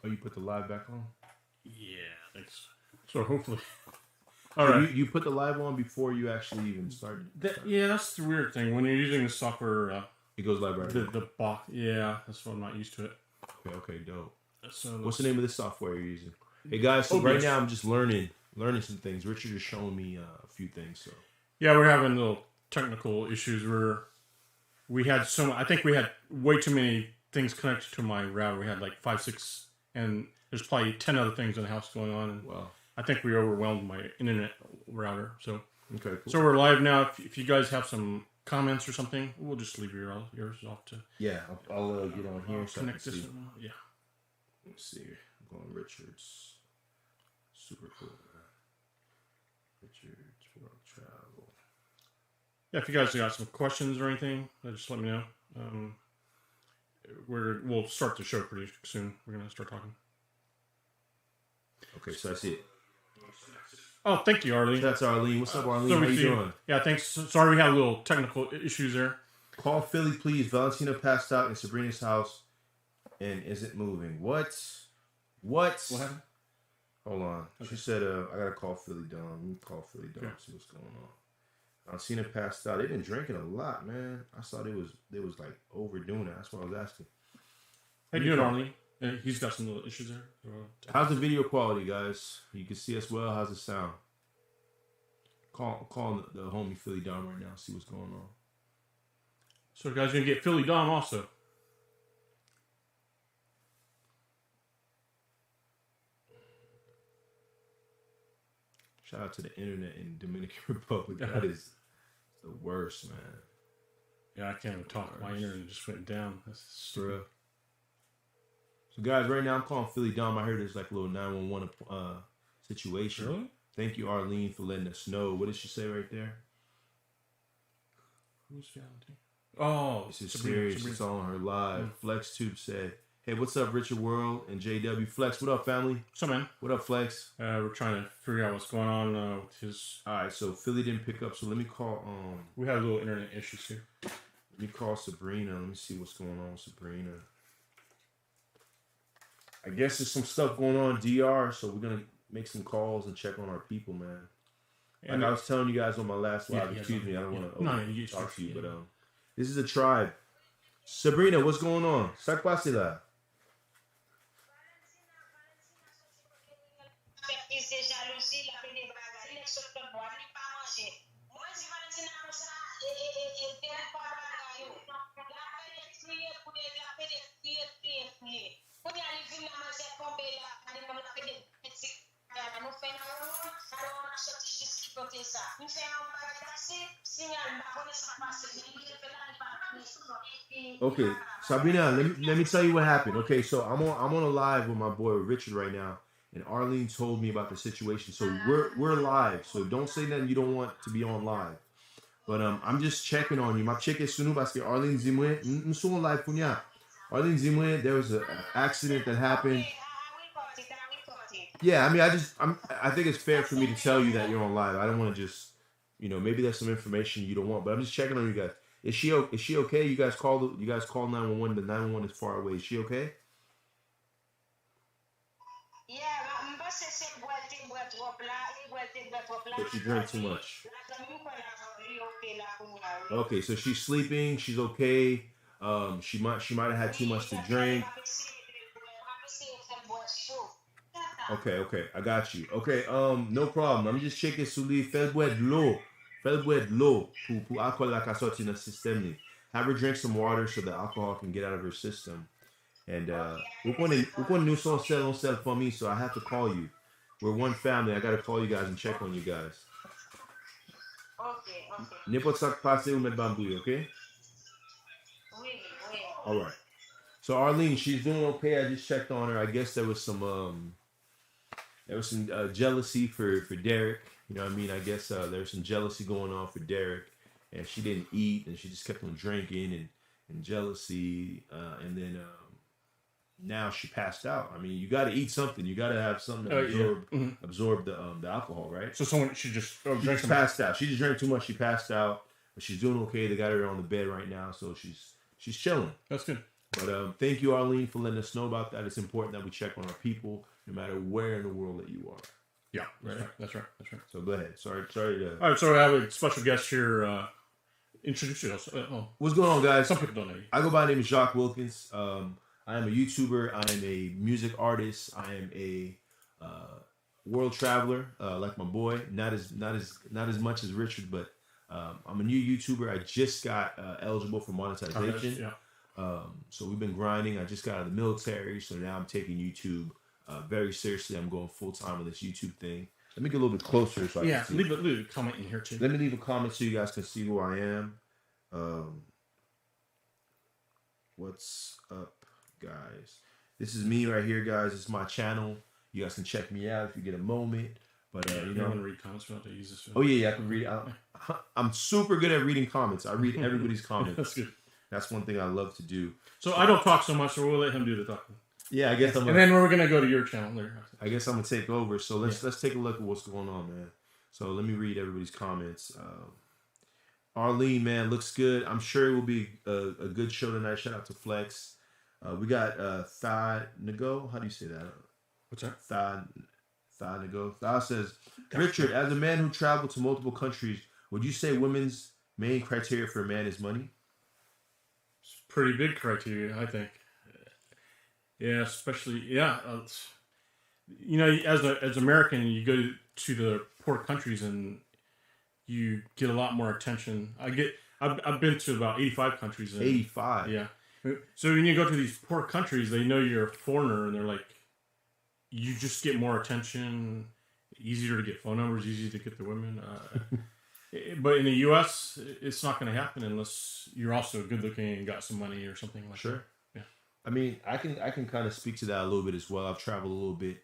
Oh, you put the live back on? Yeah, thanks. So hopefully. All right. You put the live on before you actually even started. Yeah, that's the weird thing. When you're using the software, it goes live right away. The box. Yeah, that's why I'm not used to it. Okay, dope. So what's the name of the software you're using? Hey guys, so right now I'm just learning some things. Richard is showing me a few things. So yeah, we're having little technical issues. I think we had way too many things connected to my router. We had like 5, 6, and there's probably 10 other things in the house going on. And wow. I think we overwhelmed my internet router. So okay, cool. So we're live now. If you guys have some comments or something, we'll just leave yours off to. Yeah, I'll get on here. So connect this. Yeah. Let's see. I'm going Richard's. Super cool, man. Richard's World Travel. Yeah, if you guys got some questions or anything, just let me know. We'll start the show pretty soon. We're gonna start talking. Okay, so that's it. Oh, thank you, Arlene. That's Arlene. What's up, Arlene? How you doing? Yeah, thanks. Sorry we had a little technical issues there. Call Philly, please. Valentina passed out in Sabrina's house and isn't moving. What? What happened? Hold on. Okay. She said, I gotta call Philly Dawn. Let me call Philly Dawn, see what's going on. Valentina passed out. They've been drinking a lot, man. I saw they was like overdoing it. That's what I was asking. How you doing, Arlene? He's got some little issues there. How's the video quality, guys? You can see us well. How's the sound? Call the homie Philly Dom right now. See what's going on. So, guys, you're gonna get Philly Dom also. Shout out to the internet in Dominican Republic. That is the worst, man. Yeah, I can't even talk. My internet just went down. That's true. So, guys, right now I'm calling Philly Dom. I heard there's like a little 911 situation. Really? Thank you, Arlene, for letting us know. What did she say right there? Who's Valentine? Oh, this is serious. It's on her live. FlexTube said, "Hey, what's up, Richard World and JW Flex? What up, family? What's up, man? What up, Flex? We're trying to figure out what's going on with his. All right, so Philly didn't pick up. So let me call. We had a little internet issues here. Let me call Sabrina. Let me see what's going on with Sabrina. I guess there's some stuff going on in DR, so we're gonna make some calls and check on our people, man. And I was telling you guys on my last live, excuse me, I don't want to talk to you, but this is a tribe. Sabrina, what's going on? Ça passe là? Okay, Sabrina, let me tell you what happened. Okay, so I'm on a live with my boy Richard right now, and Arlene told me about the situation. So we're live. So don't say nothing you don't want to be on live. But I'm just checking on you. My chick is sunu parce que Arlene Zimwe, nous live punya. Arlene Zimwe, there was an accident that happened. Yeah, I mean, I think it's fair for me to tell you that you're on live. I don't want to just, maybe there's some information you don't want, but I'm just checking on you guys. Is she okay? You guys call 911. The 911 is far away. Is she okay? Yeah, but she drank too much. Okay, so she's sleeping. She's okay. She might have had too much to drink. Okay, I got you. Okay, no problem. I'm just checking sur les fais boire de l'eau. Fais boire de l'eau pour alcool la sortir dans le système. Have her drink some water so the alcohol can get out of her system. And we're going to nous sommes seul for me, so I have to call you. We're one family. I got to call you guys and check on you guys. Okay. N'importe ça passe ou mettre bambouille, okay? Oui. All right. So Arlene, she's doing okay. I just checked on her. I guess there was some jealousy for Derek. You know what I mean? I guess there's some jealousy going on for Derek, and she didn't eat, and she just kept on drinking and jealousy, and then now she passed out. I mean, you got to eat something. You got to have something to absorb the alcohol, right? So she just passed out. She just drank too much. She passed out, but she's doing okay. They got her on the bed right now, so she's chilling. That's good. But thank you, Arlene, for letting us know about that. It's important that we check on our people, no matter where in the world that you are. Yeah, that's right. So go ahead. Sorry to. All right, so I have a special guest here. Introduce yourself. What's going on, guys? Some people don't know you. I go by the name of Jacques Wilkins. I am a YouTuber. I am a music artist. I am a world traveler, like my boy. Not as much as Richard, but I'm a new YouTuber. I just got eligible for monetization. So we've been grinding. I just got out of the military, so now I'm taking YouTube very seriously. I'm going full time on this YouTube thing. Let me get a little bit closer so I can see. Leave a comment in here too. Let me leave a comment so you guys can see who I am. What's up, guys? This is me right here, guys. This is my channel. You guys can check me out if you get a moment. But you know, I'm gonna read comments about to use this. Oh yeah, I can read. I'm super good at reading comments. I read everybody's comments. That's good. That's one thing I love to do. So I don't talk so much, so we'll let him do the talking. Yeah, I guess and then we're gonna go to your channel later. I guess I'm gonna take over. So let's take a look at what's going on, man. So let me read everybody's comments. Arlene, man, looks good. I'm sure it will be a good show tonight. Shout out to Flex. We got Thad Nago. How do you say that? What's that? Thad Nago. Thad says, Richard, as a man who traveled to multiple countries, would you say women's main criteria for a man is money? It's pretty big criteria, I think. Yeah, especially you know, as American, you go to the poor countries and you get a lot more attention. I've been to about 85 countries. 85. Yeah. So when you go to these poor countries, they know you're a foreigner, and they're like, you just get more attention. Easier to get phone numbers, easier to get the women. But in the U.S., it's not going to happen unless you're also good looking and got some money or something like that. Sure. Yeah. I mean, I can kind of speak to that a little bit as well. I've traveled a little bit.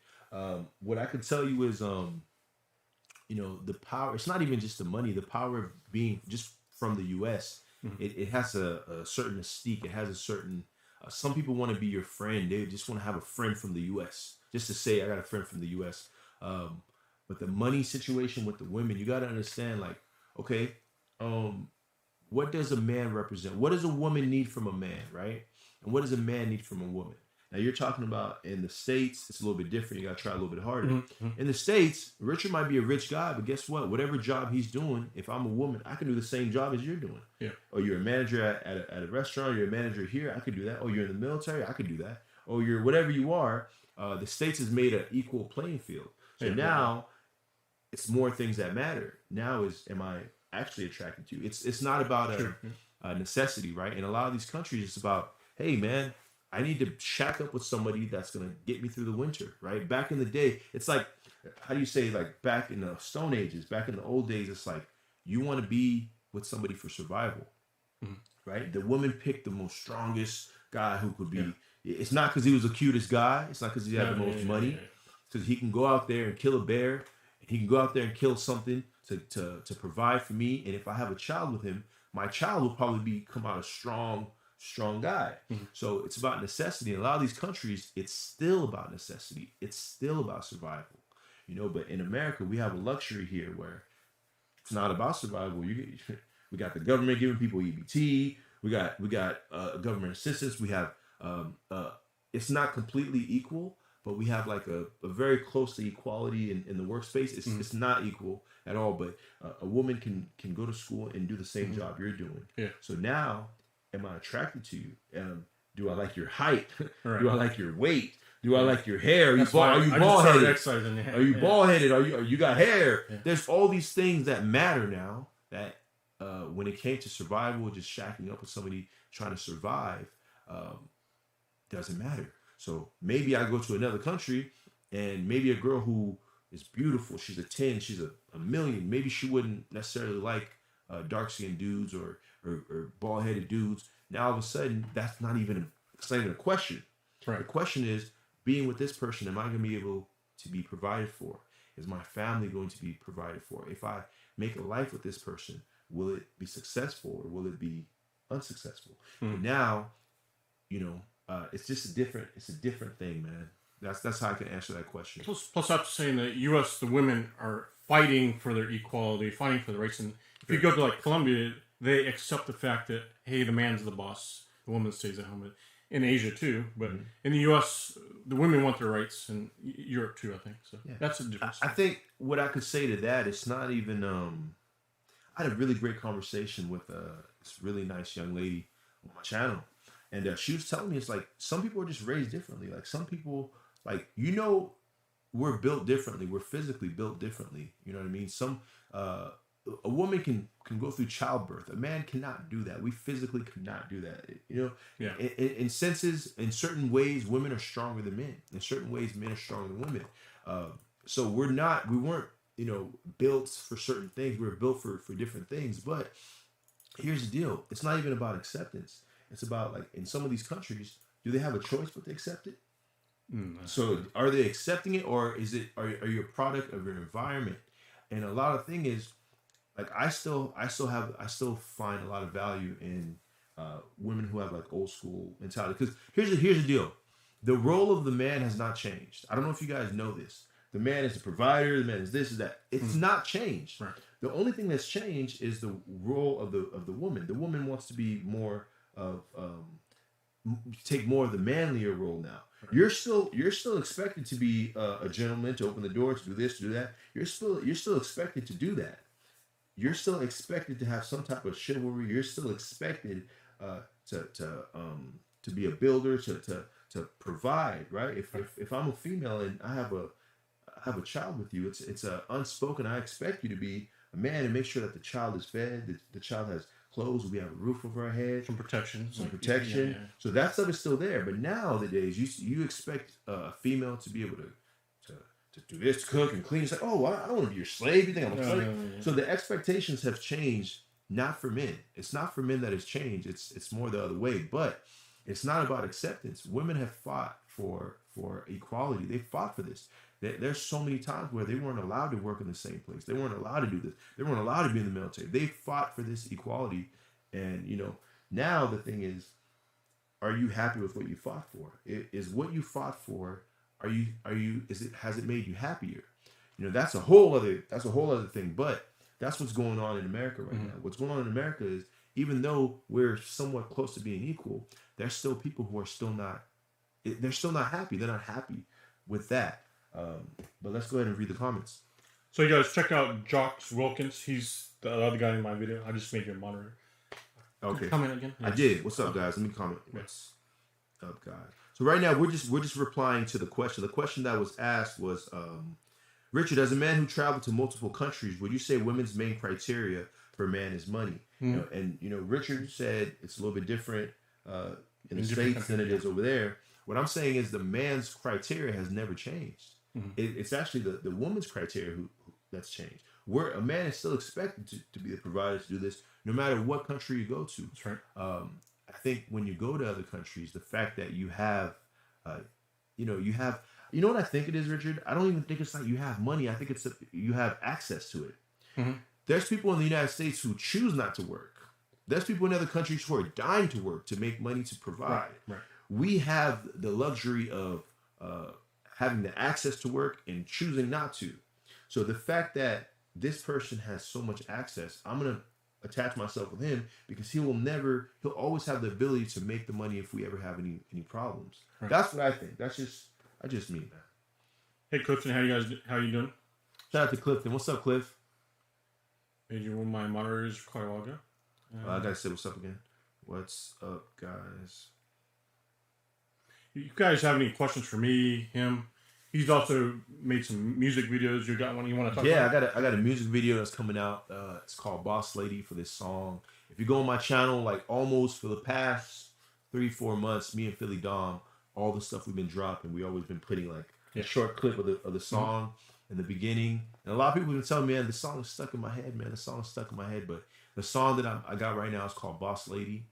What I can tell you is, you know, the power. It's not even just the money. The power of being just from the U.S. Mm-hmm. It has a certain mystique. It has a certain. Some people want to be your friend. They just want to have a friend from the U.S. Just to say, I got a friend from the U.S. But the money situation with the women, you got to understand, like, okay, what does a man represent? What does a woman need from a man, right? And what does a man need from a woman? Now, you're talking about in the States, it's a little bit different. You got to try a little bit harder. Mm-hmm. In the States, Richard might be a rich guy, but guess what? Whatever job he's doing, if I'm a woman, I can do the same job as you're doing. Yeah. Or you're a manager at a restaurant, you're a manager here, I could do that. Or you're in the military, I could do that. Or you're whatever you are. The States has made an equal playing field. So now it's more things that matter. Now is, am I actually attracted to you? It's not about a necessity, right? In a lot of these countries, it's about, hey, man, I need to shack up with somebody that's going to get me through the winter, right? Back in the day, it's like, how do you say, like back in the Stone Ages, back in the old days, it's like you want to be with somebody for survival, right? The woman picked the most strongest guy who could be. Yeah. It's not because he was the cutest guy. It's not because he had the most money. It's because he can go out there and kill a bear. He can go out there and kill something to provide for me. And if I have a child with him, my child will probably come out a strong guy. Mm-hmm. So it's about necessity. In a lot of these countries, it's still about necessity. It's still about survival, you know. But in America, we have a luxury here where it's not about survival. We got the government giving people EBT. We got government assistance. We have it's not completely equal, but we have like a very close to equality in the workspace. It's not equal at all. But a woman can go to school and do the same job you're doing. Yeah. So now, am I attracted to you? Do I like your height? Right. Do I like your weight? Do I like your hair? Are you bald headed? Are you bald headed? Are you got hair? Yeah. There's all these things that matter now. That when it came to survival, just shacking up with somebody trying to survive, doesn't matter. So maybe I go to another country, and maybe a girl who is beautiful, she's a 10, she's a million. Maybe she wouldn't necessarily like dark skinned dudes or bald headed dudes. Now all of a sudden, that's not even a question. Right. The question is, being with this person, am I going to be able to be provided for? Is my family going to be provided for? If I make a life with this person, will it be successful or will it be unsuccessful? And now, you know, it's just a different thing, man. That's how I can answer that question. Plus I have to say in the U.S., the women are fighting for their equality, fighting for the rights. And if you go to like Colombia, they accept the fact that, hey, the man's the boss, the woman stays at home. in Asia too, but Mhm. in the U.S., the women want their rights, and Europe too, I think. So Yeah. that's the difference. I think what I could say to that, it's not even. I had a really great conversation with this really nice young lady on my channel, and she was telling me it's like some people are just raised differently. Like some people, like we're built differently. We're physically built differently. You know what I mean? A woman can go through childbirth. A man cannot do that. We physically cannot do that. You know, Yeah. In senses, in certain ways, women are stronger than men. In certain ways, men are stronger than women. So we weren't, built for certain things. We were built for different things. But here's the deal: it's not even about acceptance. It's about, like, in some of these countries, do they have a choice but to accept it? So are they accepting it, or are you a product of your environment? And a lot of thing is, like, I still find a lot of value in women who have, like, old school mentality. Because here's the deal: the role of the man has not changed. I don't know if you guys know this. The man is the provider. The man is this, is that. It's not changed. Right. The only thing that's changed is the role of the woman. The woman wants to be more of take more of the manlier role now. Right. You're still expected to be a gentleman, to open the door, to do this, to do that. You're still expected to do that. You're still expected to have some type of chivalry. You're still expected to be a builder, to provide, right? If I'm a female and I have a child with you, it's a unspoken. I expect you to be a man and make sure that the child is fed, the child has clothes, we have a roof over our head, some protection. Yeah. So that stuff is still there. But nowadays, you expect a female to be able to do this, to cook and clean. It's like, oh, I don't want to be your slave. You think I'm a slave? Yeah. So the expectations have changed, not for men. It's not for men that has changed. It's more the other way. But it's not about acceptance. Women have fought for equality. They fought for this. There's so many times where they weren't allowed to work in the same place. They weren't allowed to do this. They weren't allowed to be in the military. They fought for this equality. And, now the thing is, are you happy with what you fought for? Is what you fought for, has it made you happier? That's a whole other thing. But that's what's going on in America right now. What's going on in America is, even though we're somewhat close to being equal, there's still people who are they're still not happy. They're not happy with that. But let's go ahead and read the comments. So you guys check out Jacques Wilkins. He's the other guy in my video. I just made you a moderator. Okay. Comment again. Yes. I did. What's up, guys? Let me comment. What's up, guys? So right now we're just replying to the question. The question that was asked was, Richard, as a man who traveled to multiple countries, would you say women's main criteria for a man is money? And Richard said it's a little bit different in the States than it is over there. What I'm saying is the man's criteria has never changed. It's actually the woman's criteria who that's changed. Where a man is still expected to be the provider, to do this, no matter what country you go to. That's right. I think when you go to other countries, the fact that you have, what I think it is, Richard? I don't even think it's like you have money. I think it's you have access to it. There's people in the United States who choose not to work. There's people in other countries who are dying to work, to make money, to provide. Right. We have the luxury of having the access to work and choosing not to. So the fact that this person has so much access, I'm going to attach myself with him, because he'll always have the ability to make the money if we ever have any problems. Right. That's what I think. I just mean that. Hey, Clifton, how you doing? Shout out to Clifton. What's up, Cliff? Made you one of my moderators quite a while ago. I gotta say what's up again. What's up, guys? You guys have any questions for me, him? He's also made some music videos. You got one you want to talk about? Yeah, I got a music video that's coming out. It's called Boss Lady, for this song. If you go on my channel, like almost for the past 3-4 months, me and Philly Dom, all the stuff we've been dropping, we always been putting like a short clip of the song in the beginning. And a lot of people have been telling me, man, the song is stuck in my head, man. The song is stuck in my head. But the song that I got right now is called Boss Lady.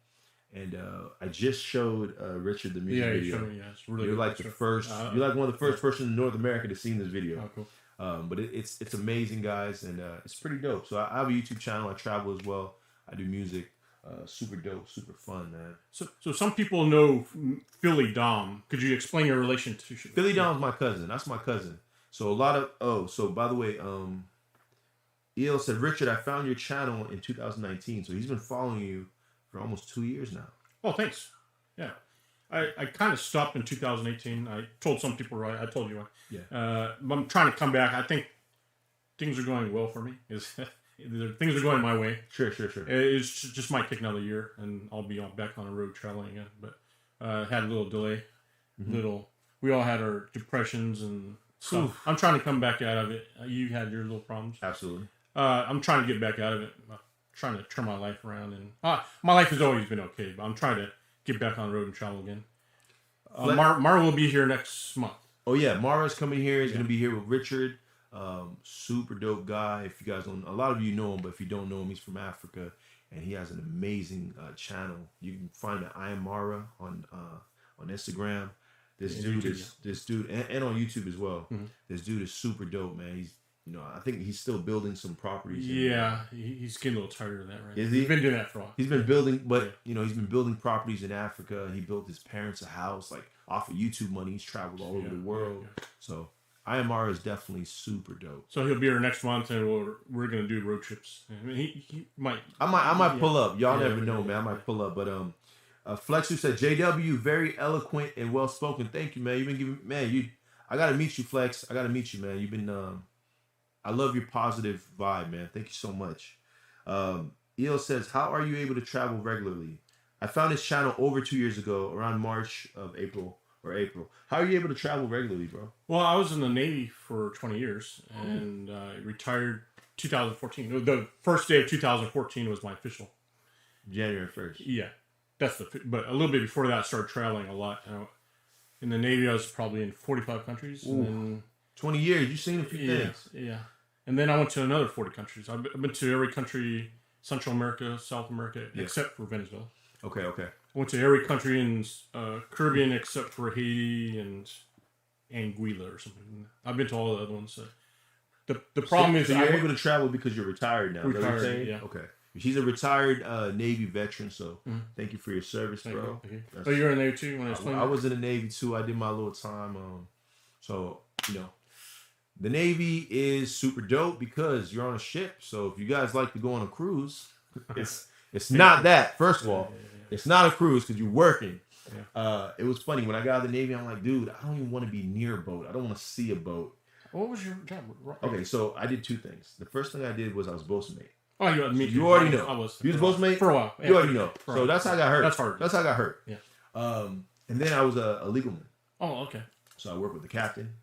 And I just showed Richard the music video. Showed me, yeah, it's really you're like the first. You're like one of the first person in North America to see this video. Oh, cool. But it's amazing, guys, and it's pretty dope. So I have a YouTube channel. I travel as well. I do music. Super dope, super fun, man. So some people know Philly Dom. Could you explain your relation to Philly Dom's my cousin? That's my cousin. So so by the way, El said, Richard, I found your channel in 2019. So he's been following you for almost 2 years now. Oh, thanks. Yeah. I kind of stopped in 2018. I told some people, right? I told you. Yeah. I'm trying to come back. I think things are going well for me. Things are going my way. Sure. It just might take another year, and I'll be back on the road traveling again. But had a little delay. We all had our depressions and stuff. I'm trying to come back out of it. You had your little problems. Absolutely. I'm trying to get back out of it. I'm trying to turn my life around, and my life has always been okay. But I'm trying to get back on the road and travel again. Mara will be here next month. Oh yeah, Mara's coming here. He's gonna be here with Richard. Super dope guy. If you guys don't, a lot of you know him, but if you don't know him, he's from Africa, and he has an amazing channel. You can find it. I am Mara on Instagram. This dude and on YouTube as well. This dude is super dope, man. He's, I think he's still building some properties. Yeah, he's getting a little tired of that, right? Is he? He's been doing that for a while. He's been building, but he's been building properties in Africa. He built his parents a house, like off of YouTube money. He's traveled all over the world. Yeah. So IMR is definitely super dope. So he'll be here next month, and we're gonna do road trips. I mean, he might. I might pull up. Y'all never know, man. I might pull up, but Flexu said, JW, very eloquent and well spoken. Thank you, man. You've been giving, I gotta meet you, Flex. I gotta meet you, man. You've been, I love your positive vibe, man. Thank you so much. EO says, how are you able to travel regularly? I found this channel over 2 years ago, around April. How are you able to travel regularly, bro? Well, I was in the Navy for 20 years and retired 2014. The first day of 2014 was my official. January 1st. Yeah. But a little bit before that, I started traveling a lot. In the Navy, I was probably in 45 countries. And then, 20 years, you've seen a few things. Yeah. And then I went to another 40 countries. I've been to every country, Central America, South America, except for Venezuela. Okay. I went to every country in Caribbean except for Haiti and Anguilla or something. I've been to all the other ones. The problem is... So you're able to travel because you're retired now. Retired, yeah. Okay. He's a retired Navy veteran, so thank you for your service, bro. Thank you. Oh, you're in the Navy too? I was in the Navy too. I did my little time. So, the Navy is super dope because you're on a ship. So if you guys like to go on a cruise, it's not that. First of all, it's not a cruise because you're working. Yeah. It was funny. When I got out of the Navy, I'm like, dude, I don't even want to be near a boat. I don't want to see a boat. What was your job? Okay, so I did two things. The first thing I did was I was bosunmate. Oh, you already know. I was. You was bosunmate? For a while. You already know. So that's how I got hurt. That's hard. That's how I got hurt. Yeah. And then I was a legal man. Oh, okay. So I work with the captain.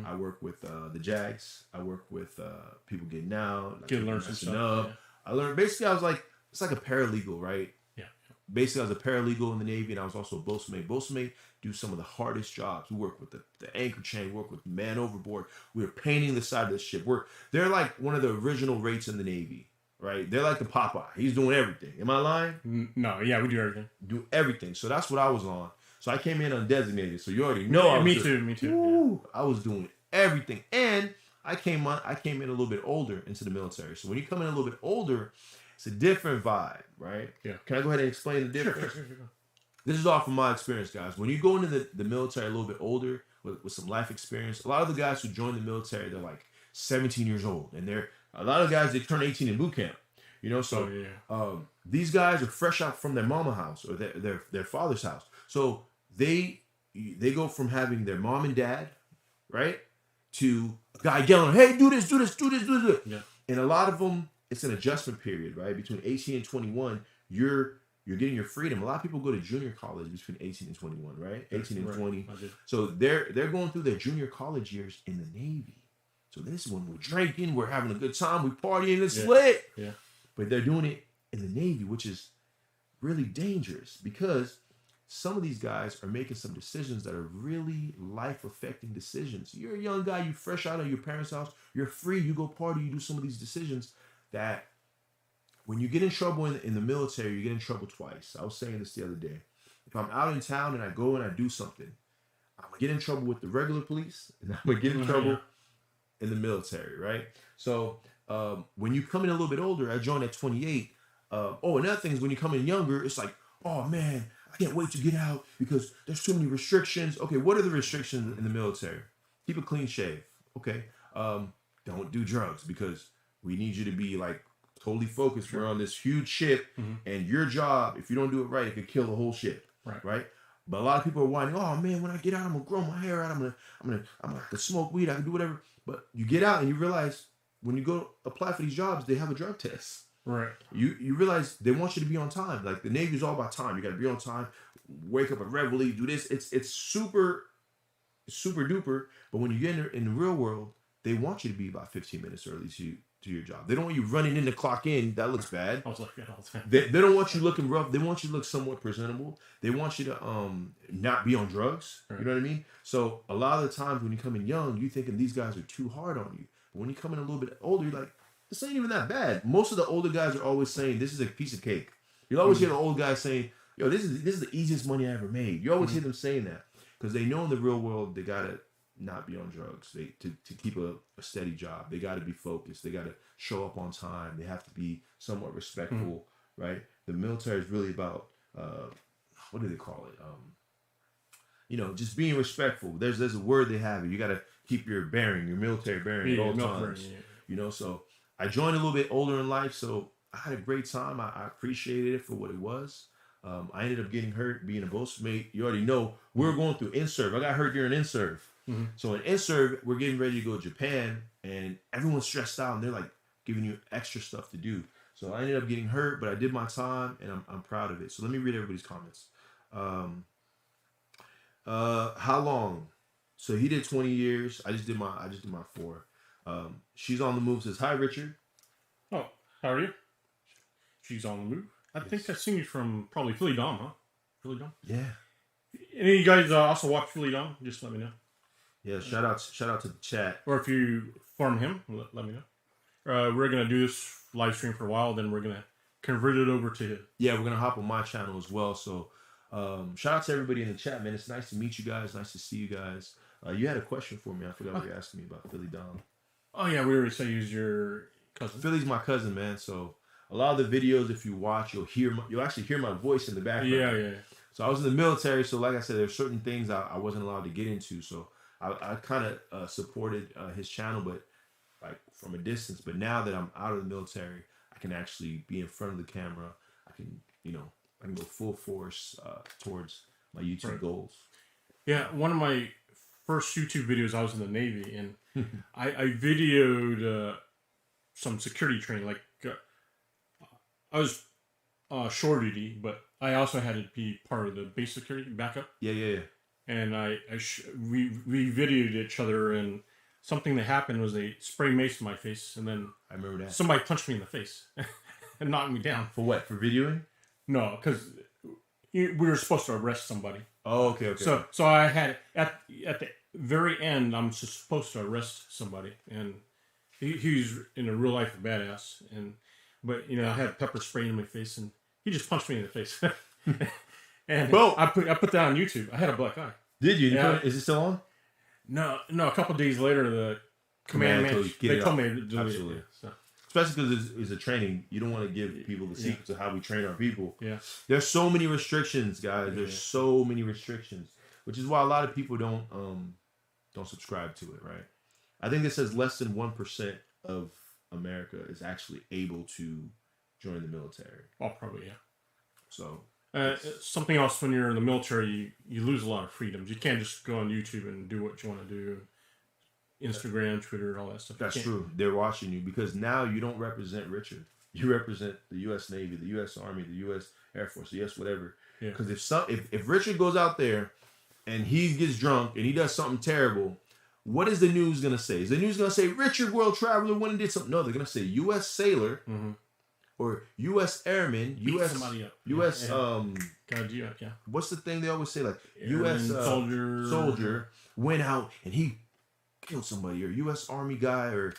I work with the Jags. I work with people getting out. Like learn some stuff. I learned, basically, I was like, it's like a paralegal, right? Yeah. Basically, I was a paralegal in the Navy, and I was also a bosunmate. Bosunmate do some of the hardest jobs. We work with the anchor chain, work with man overboard. We're painting the side of the ship. They're like one of the original rates in the Navy. Right? They're like the Popeye. He's doing everything. Am I lying? No. Yeah, we do everything. Do everything. So that's what I was on. So I came in undesignated. So you already know. Yeah, me too. I was doing everything. And I came in a little bit older into the military. So when you come in a little bit older, it's a different vibe, right? Yeah. Can I go ahead and explain the difference? Sure. This is all from my experience, guys. When you go into the military a little bit older with some life experience, a lot of the guys who join the military, they're like 17 years old. And a lot of guys, they turn 18 in boot camp. These guys are fresh out from their mama house or their father's house. So they go from having their mom and dad, right, to a guy yelling, hey, do this. Yeah. And a lot of them, it's an adjustment period, right? Between 18 and 21, you're getting your freedom. A lot of people go to junior college between 18 and 21, right? 18 and 20. So they're going through their junior college years in the Navy. So this is when we're drinking, we're having a good time, we're partying, it's lit. Yeah. But they're doing it in the Navy, which is really dangerous because some of these guys are making some decisions that are really life-affecting decisions. You're a young guy, you fresh out of your parents' house, you're free, you go party, you do some of these decisions that when you get in trouble in the military, you get in trouble twice. I was saying this the other day. If I'm out in town and I go and I do something, I'm going to get in trouble with the regular police and I'm going to get in trouble in the military, right? So when you come in a little bit older, I joined at 28. Another thing is when you come in younger, it's like, oh man, I can't wait to get out because there's too many restrictions. Okay, what are the restrictions in the military? Keep a clean shave. Okay. Don't do drugs because we need you to be like totally focused. We're on this huge ship and your job, if you don't do it right, it could kill the whole ship. Right. But a lot of people are whining, oh man, when I get out, I'm gonna grow my hair out. I'm gonna smoke weed. I can do whatever. But you get out and you realize when you go apply for these jobs, they have a drug test. Right. You realize they want you to be on time. Like the Navy's all about time. You got to be on time. Wake up at reveille. Do this. It's super duper. But when you get in the real world, they want you to be about 15 minutes early to your job. They don't want you running in to clock in. That looks bad. I was like that all the time. They don't want you looking rough. They want you to look somewhat presentable. They want you to not be on drugs. Right. You know what I mean? So a lot of the times when you come in young, you thinking these guys are too hard on you. But when you come in a little bit older, you're like, this ain't even that bad. Most of the older guys are always saying this is a piece of cake. You'll always hear the old guys saying, yo, this is the easiest money I ever made. You always hear them saying that because they know in the real world they gotta not be on drugs. To keep a steady job. They gotta be focused. They gotta show up on time. They have to be somewhat respectful, right? The military is really about what do they call it? Just being respectful. There's a word they have. You gotta keep your bearing, your military bearing at all times. So I joined a little bit older in life, so I had a great time. I appreciated it for what it was. I ended up getting hurt being a boatmate. You already know we were going through in-serve. I got hurt during in-serve. Mm-hmm. So in in-serve, we're getting ready to go to Japan, and everyone's stressed out, and they're like giving you extra stuff to do. So I ended up getting hurt, but I did my time, and I'm proud of it. So let me read everybody's comments. How long? So he did 20 years. I just did my 4. She's on the move. Says hi, Richard. Oh, how are you? She's on the move. I think I've seen you from probably Philly Dom, huh? Philly Dom. Yeah. Any of you guys also watch Philly Dom? Just let me know. Yeah. Shout out to the chat. Or if you farm him, let me know. We're gonna do this live stream for a while. Then we're gonna convert it over to. Yeah, we're gonna hop on my channel as well. So, shout out to everybody in the chat, man. It's nice to meet you guys. Nice to see you guys. You had a question for me. I forgot what you asked me about Philly Dom. Oh yeah, we already said he's your cousin. Philly's my cousin, man. So a lot of the videos, if you watch, you'll actually hear my voice in the background. Yeah. So I was in the military, so like I said, there's certain things I wasn't allowed to get into. So I kind of supported his channel, but like from a distance. But now that I'm out of the military, I can actually be in front of the camera. I can go full force towards my YouTube goals. Yeah, one of my first YouTube videos, I was in the Navy, and I videoed some security training. Like I was shore duty, but I also had to be part of the base security backup. Yeah. And we videoed each other, and something that happened was they spray mace in my face, and then I remember that somebody punched me in the face and knocked me down. For what? For videoing? No, because we were supposed to arrest somebody. Oh, okay. So I had at the very end, I'm supposed to arrest somebody, and he's in a real life a badass, but I had pepper spray in my face, and he just punched me in the face. And I put that on YouTube. I had a black eye. Did you? Yeah. Is it still on? No. A couple of days later, the command man they told me to delete Absolutely. it. So. Especially because it's a training. You don't want to give people the secrets of how we train our people. Yeah. There's so many restrictions, guys. There's so many restrictions, which is why a lot of people don't subscribe to it, right? I think it says less than 1% of America is actually able to join the military. Oh, probably, yeah. So something else, when you're in the military, you lose a lot of freedoms. You can't just go on YouTube and do what you want to do. Instagram, Twitter, all that stuff. That's true. They're watching you because now you don't represent Richard. You represent the U.S. Navy, the U.S. Army, the U.S. Air Force, the U.S. whatever. Because if Richard goes out there and he gets drunk and he does something terrible, what is the news going to say? Is the news going to say Richard, world traveler, went and did something? No, they're going to say U.S. sailor or U.S. airman, U.S. What's the thing they always say? Like U.S. soldier went out and he killed somebody, or U.S. Army guy, or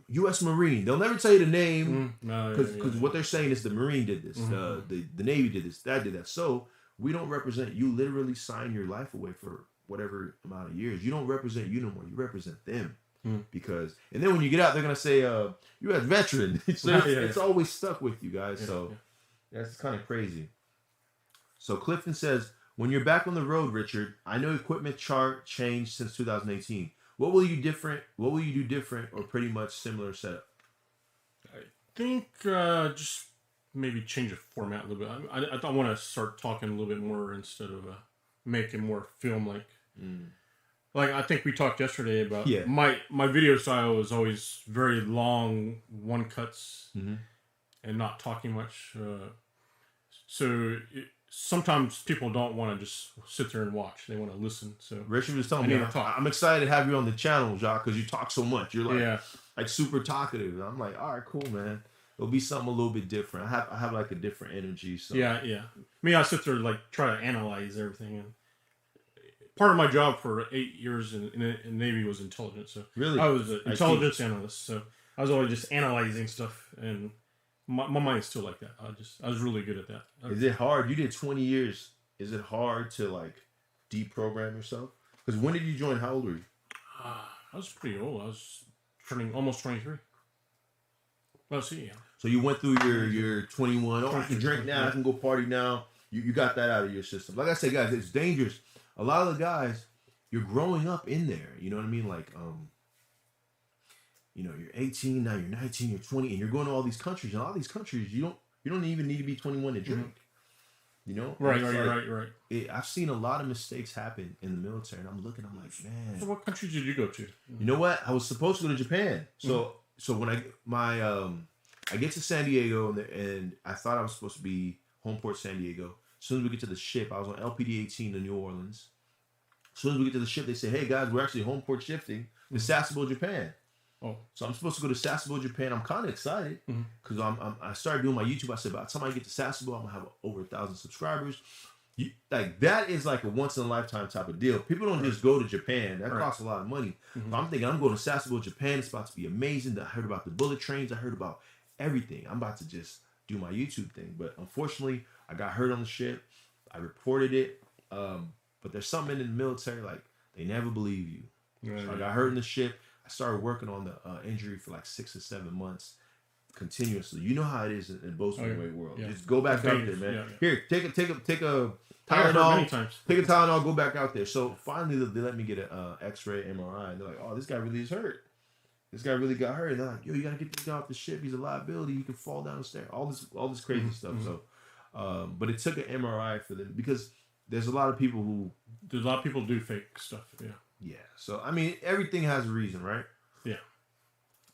U.S. Marine. They'll never tell you the name because what they're saying is the Marine did this, the Navy did this, that did that. So we don't represent you. Literally sign your life away for whatever amount of years. You don't represent you no more. You represent them because. And then when you get out, they're gonna say U.S. veteran. So it's always stuck with you guys. So that's kind of crazy. So Clifton says, when you're back on the road, Richard, I know equipment chart changed since 2018. What will you do different, or pretty much similar setup? I think just maybe change the format a little bit. I want to start talking a little bit more instead of make it more film-like. Mm. Like, I think we talked yesterday about Yeah. my video style is always very long, one cuts, Mm-hmm. and not talking much. Sometimes people don't want to just sit there and watch. They want to listen. So Richard was telling me, I'm excited to have you on the channel, Jacques, because you talk so much. You're like super talkative. And I'm like, all right, cool, man. It'll be something a little bit different. I have like a different energy. So yeah. Me, I sit there like try to analyze everything. And part of my job for 8 years in Navy was intelligence. So really, I was an intelligence analyst. So I was always just analyzing stuff, and my mind's still like that. I was really good at that. Is it hard? You did 20 years. Is it hard to like deprogram yourself? Because when did you join? How old were you? I was pretty old. I was turning almost 23. Let's see. Yeah. So you went through your 21. Oh, I can drink now. I can go party now. You got that out of your system. Like I say, guys, it's dangerous. A lot of the guys, you're growing up in there. You know what I mean? Like, you know, you're 18 now. You're 19. You're 20, and you're going to all these countries. And all these countries, you don't even need to be 21 to drink. Mm-hmm. You know? Right. I've seen a lot of mistakes happen in the military, and I'm like, man. So what countries did you go to? You know what? I was supposed to go to Japan. So when I get to San Diego, and I thought I was supposed to be home port San Diego. As soon as we get to the ship, I was on LPD-18 to New Orleans. As soon as we get to the ship, they say, hey, guys, we're actually home port shifting to Sasebo, Japan. Oh. So I'm supposed to go to Sasebo, Japan. I'm kind of excited because I started doing my YouTube. I said, by the time I get to Sasebo, I'm going to have over 1,000 subscribers. Like that is like a once-in-a-lifetime type of deal. People don't just go to Japan. That costs a lot of money. Mm-hmm. So I'm thinking, I'm going to Sasebo, Japan. It's about to be amazing. I heard about the bullet trains. I heard about everything. I'm about to just do my YouTube thing. But unfortunately, I got hurt on the ship. I reported it. But there's something in the military, like, they never believe you. Right. So I got hurt in the ship. I started working on the injury for like 6 or 7 months continuously. You know how it is in boatswain weight world. Yeah. Just go back out there, man. Here, take a Tylenol. Take a Tylenol, go back out there. So finally, they let me get an X-ray, MRI, and they're like, "Oh, this guy really is hurt. This guy really got hurt." And they're like, "Yo, you gotta get this guy off the ship. He's a liability. He can fall down the stairs." All this crazy stuff. Mm-hmm. So, but it took an MRI for them because there's a lot of people who do fake stuff. Yeah. Yeah. So I mean, everything has a reason, right? Yeah.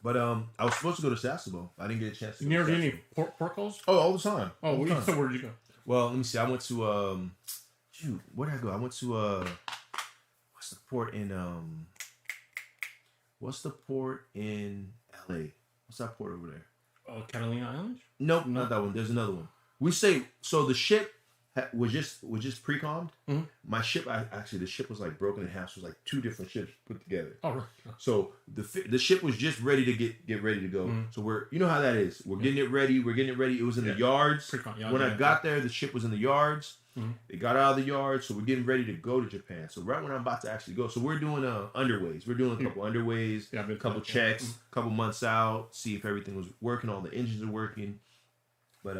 But I was supposed to go to Sasebo. I didn't get a chance to. You never did any port calls? Oh, all the time. Oh, where did you go? Well, let me see. I went to where did I go? I went to what's the port in LA? What's that port over there? Oh, Catalina Island? Nope, not that one. There's another one. We say so. The ship was just pre-commed. Mm-hmm. My ship, the ship was like broken in half. So it was like 2 different ships put together. Oh, right. So the ship was just ready to get ready to go. Mm-hmm. So you know how that is. We're getting it ready. It was in the yards. When I got there, the ship was in the yards. Mm-hmm. They got out of the yards, so we're getting ready to go to Japan. So right when I'm about to actually go, so we're doing underways. We're doing a couple underways, a couple checks, a couple months out, see if everything was working, all the engines are working. But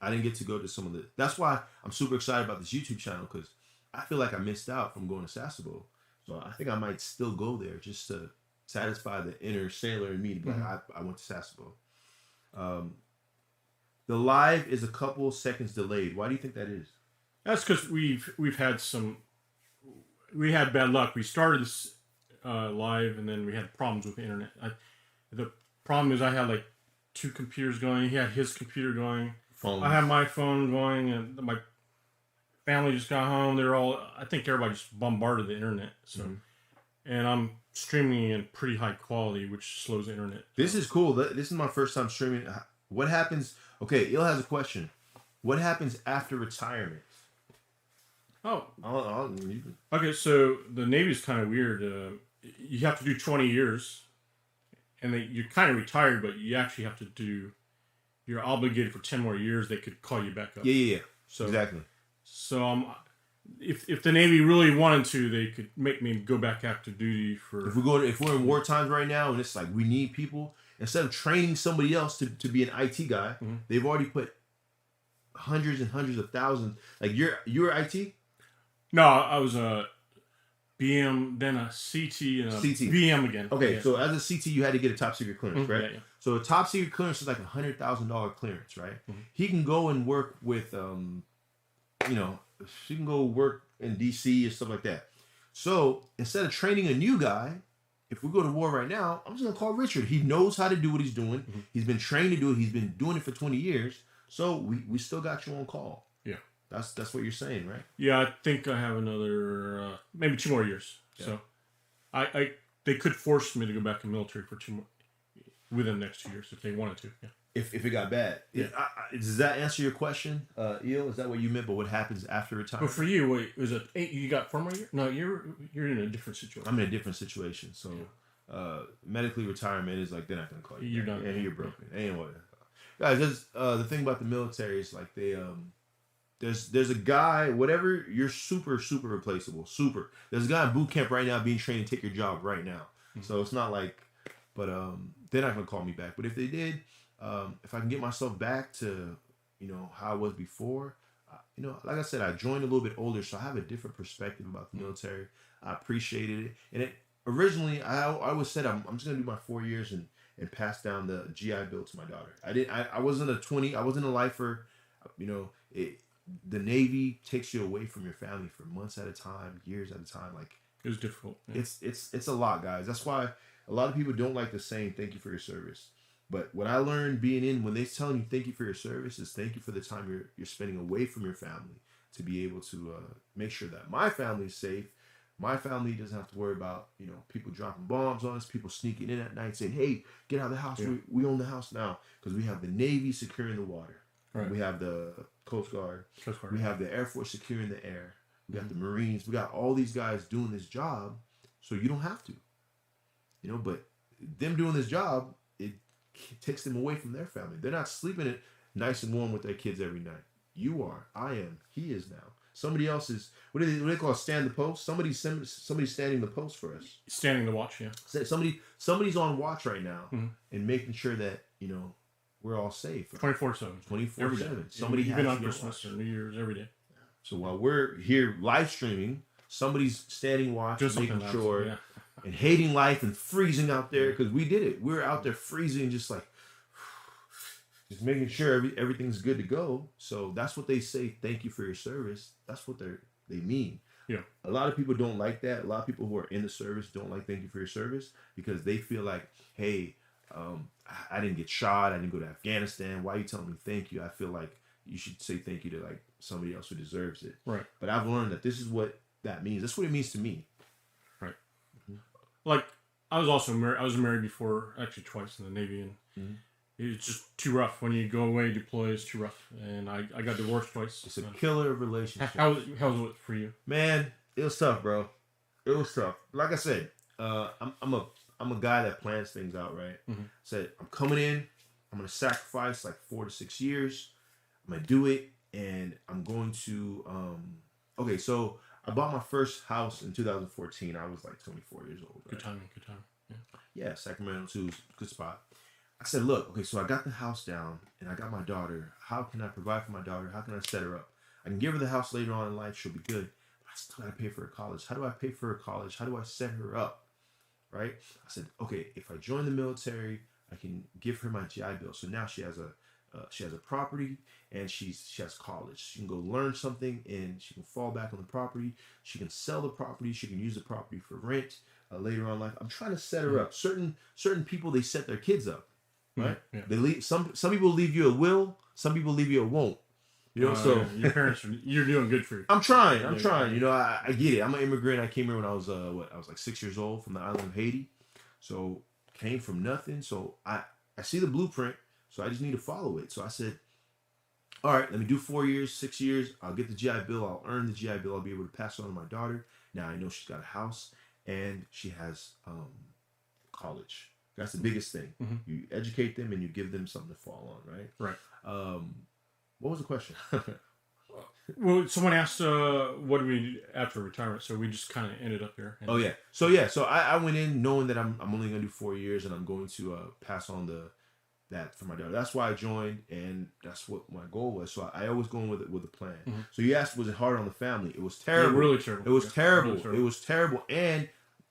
I didn't get to go to some of the. That's why I'm super excited about this YouTube channel because I feel like I missed out from going to Sasebo. So I think I might still go there just to satisfy the inner sailor in me to be like, I went to Sasebo. The live is a couple seconds delayed. Why do you think that is? That's because we had bad luck. We started this live and then we had problems with the internet. The problem is I had like 2 computers going. He had his computer going. Phone. I had my phone going, and my family just got home. I think everybody just bombarded the internet. So, and I'm streaming in pretty high quality, which slows the internet. This is cool. This is my first time streaming. What happens? Okay, Il has a question. What happens after retirement? Oh, okay. So the Navy's kind of weird. You have to do 20 years, and you're kind of retired, but you actually have to do. You're obligated for 10 more years. They could call you back up. Yeah. So exactly. So if the Navy really wanted to, they could make me go back active duty for. If we're in war times right now, and it's like we need people, instead of training somebody else to be an IT guy, they've already put hundreds and hundreds of thousands. Like you were IT? No, I was a BM, then a CT, and a BM again. Okay, yeah. So as a CT, you had to get a top secret clearance, right? Yeah. So a top secret clearance is like $100,000 clearance, right? Mm-hmm. He can go and work with, she can go work in DC and stuff like that. So instead of training a new guy, if we go to war right now, I'm just gonna call Richard. He knows how to do what he's doing. Mm-hmm. He's been trained to do it. He's been doing it for 20 years. So we still got you on call. Yeah. That's what you're saying, right? Yeah, I think I have another maybe 2 more years. Yeah. So, I they could force me to go back in the military for 2 more within the next 2 years if they wanted to. Yeah. If it got bad, Yeah. Does that answer your question, Eel? Is that what you meant? But what happens after retirement? But for you, wait, was it 8? You got 4 more years? No, you're in a different situation. I'm in a different situation. So, medically retirement is like they're not gonna call you. You're back. done. Yeah, you're broken. Ain't what. Guys, the thing about the military is like they there's a guy, whatever, you're super replaceable. Super. There's a guy in boot camp right now being trained to take your job right now. Mm-hmm. So it's not like, but they're not gonna call me back. But if they did, if I can get myself back to, how I was before, like I said, I joined a little bit older, so I have a different perspective about the military. I appreciated it, and originally I always said I'm just gonna do my 4 years and pass down the GI Bill to my daughter. I wasn't I wasn't a lifer. The Navy takes you away from your family for months at a time, years at a time. Like, It was difficult. Yeah. it's a lot, guys. That's why a lot of people don't like the saying "thank you for your service." But what I learned being in, when they're telling you "thank you for your service," is thank you for the time you're spending away from your family to be able to make sure that my family's safe. My family doesn't have to worry about people dropping bombs on us, people sneaking in at night saying, "Hey, get out of the house. Yeah. We own the house now," because we have the Navy securing the water. Right. We have the Coast Guard. Coast Guard. We have the Air Force securing the air. We got the Marines. We got all these guys doing this job, so you don't have to. But them doing this job, it takes them away from their family. They're not sleeping it nice and warm with their kids every night. You are. I am. He is now. Somebody else is. What do they call it? Stand the post? Somebody's standing the post for us. Standing the watch, yeah. Somebody's on watch right now and making sure that we're all safe. 24/7. 24/7. Somebody even has on to Christmas watch. or New Year's, every day. So while we're here live streaming, somebody's standing watch, Just making something sure, else, and hating life and freezing out there because we did it. We were out there freezing, just just making sure everything's good to go. So that's what they say. Thank you for your service. That's what they mean. Yeah. A lot of people don't like that. A lot of people who are in the service don't like thank you for your service because they feel like, hey, I didn't get shot. I didn't go to Afghanistan. Why are you telling me thank you? I feel like you should say thank you to like somebody else who deserves it. Right. But I've learned that this is what that means. That's what it means to me. Right. Like I was also married. I was married before, actually twice in the Navy, and it's just too rough when you go away, deploy. It's too rough, and I got divorced twice. It's a killer relationship. How was it for you? Man, it was tough, bro. It was tough. Like I said, I'm a guy that plans things out, right? Said I'm coming in. I'm gonna sacrifice like 4 to 6 years. I'm gonna do it, and I'm going to. Okay, so I bought my first house in 2014. I was like 24 years old. Right? Good timing. Good time. Yeah, Sacramento too, good spot. I said, look, okay, so I got the house down, and I got my daughter. How can I provide for my daughter? How can I set her up? I can give her the house later on in life. She'll be good. But I still got to pay for her college. How do I pay for her college? How do I set her up? Right? I said, okay, if I join the military, I can give her my GI Bill. So now she has a property and she has college. She can go learn something and she can fall back on the property. She can sell the property. She can use the property for rent later on in life. I'm trying to set her up. Certain people, they set their kids up, right? Yeah. They leave some people leave you a will. Some people leave you a won't. So your parents, you're doing good for you. I'm trying. I get it. I'm an immigrant. I came here when I was I was like 6 years old from the island of Haiti. So came from nothing. So I see the blueprint. So I just need to follow it. So I said, all right, let me do 4 years, 6 years. I'll get the GI Bill. I'll earn the GI Bill. I'll be able to pass it on to my daughter. Now I know she's got a house and she has college. That's the biggest thing. You educate them and you give them something to fall on, right? Right. What was the question? Well, someone asked, what do we do after retirement? So we just kind of ended up here. Oh yeah. So I went in knowing that I'm only gonna do 4 years and I'm going to pass on that for my daughter. That's why I joined, and that's what my goal was. So I always go in with a plan. So you asked, was it hard on the family? It was terrible. Yeah, really terrible. It was terrible. Really terrible. It was terrible. And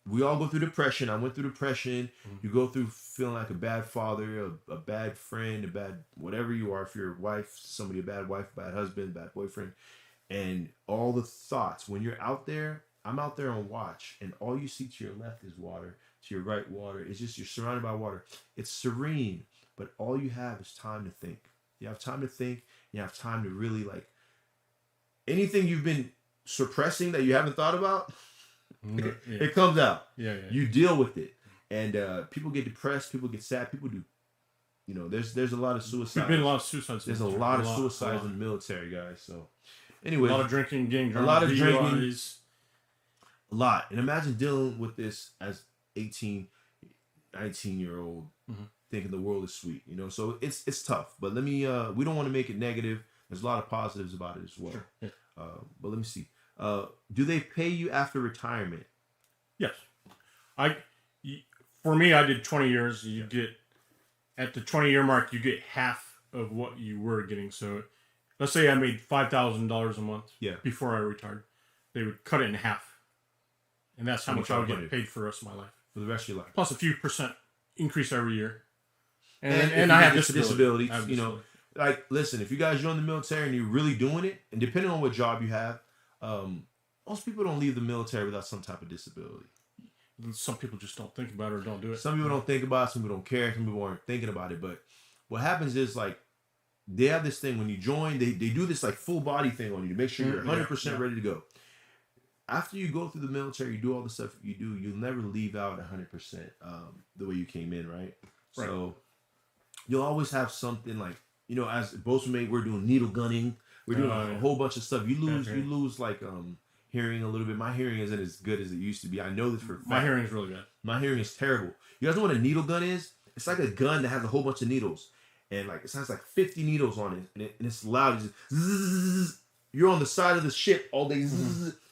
we all go through depression. I went through depression. You go through feeling like a bad father, a bad friend, a bad whatever you are. If you're a wife, a bad wife, bad husband, bad boyfriend. And all the thoughts, when you're out there, I'm out there on watch, and all you see to your left is water, to your right, water. It's just you're surrounded by water. It's serene, but all you have is time to think. You have time to think. You have time to really like anything you've been suppressing that you haven't thought about. It comes out. You deal with it, and people get depressed. People get sad. People do. You know, there's a lot of suicides. There's been a lot of suicides. There's a lot of suicides in the military, guys. So, anyway, a lot of drinking, getting drunk, a lot of drinking, a lot. And imagine dealing with this as 18, 19-year-old, thinking the world is sweet. You know, so it's tough. But let me. We don't want to make it negative. There's a lot of positives about it as well. Sure. Yeah. But let me see. Do they pay you after retirement? Yes. For me, I did 20 years. You get at the 20-year mark, you get half of what you were getting. So, let's say I made $5,000 a month. Before I retired, they would cut it in half, and that's how much I would get paid for the rest of my life. For the rest of your life, plus a few percent increase every year. And I have disabilities. You know, like listen, if you guys join the military and you're really doing it, and depending on what job you have, most people don't leave the military without some type of disability. Some people just don't think about it or don't do it. Some people don't think about it. Some people don't care. Some people aren't thinking about it. But what happens is like they have this thing when you join. They do this like full body thing on you to make sure you're 100% ready to go. After you go through the military, you do all the stuff you do. You'll never leave out 100% the way you came in, right? So you'll always have something like as boastmate, we're doing needle gunning. We're doing a whole bunch of stuff. You lose like hearing a little bit. My hearing isn't as good as it used to be. I know this for a fact. My hearing is really bad. My hearing is terrible. You guys know what a needle gun is? It's like a gun that has a whole bunch of needles. And like it sounds like 50 needles on it. And it's loud. It's just, you're on the side of the ship all day.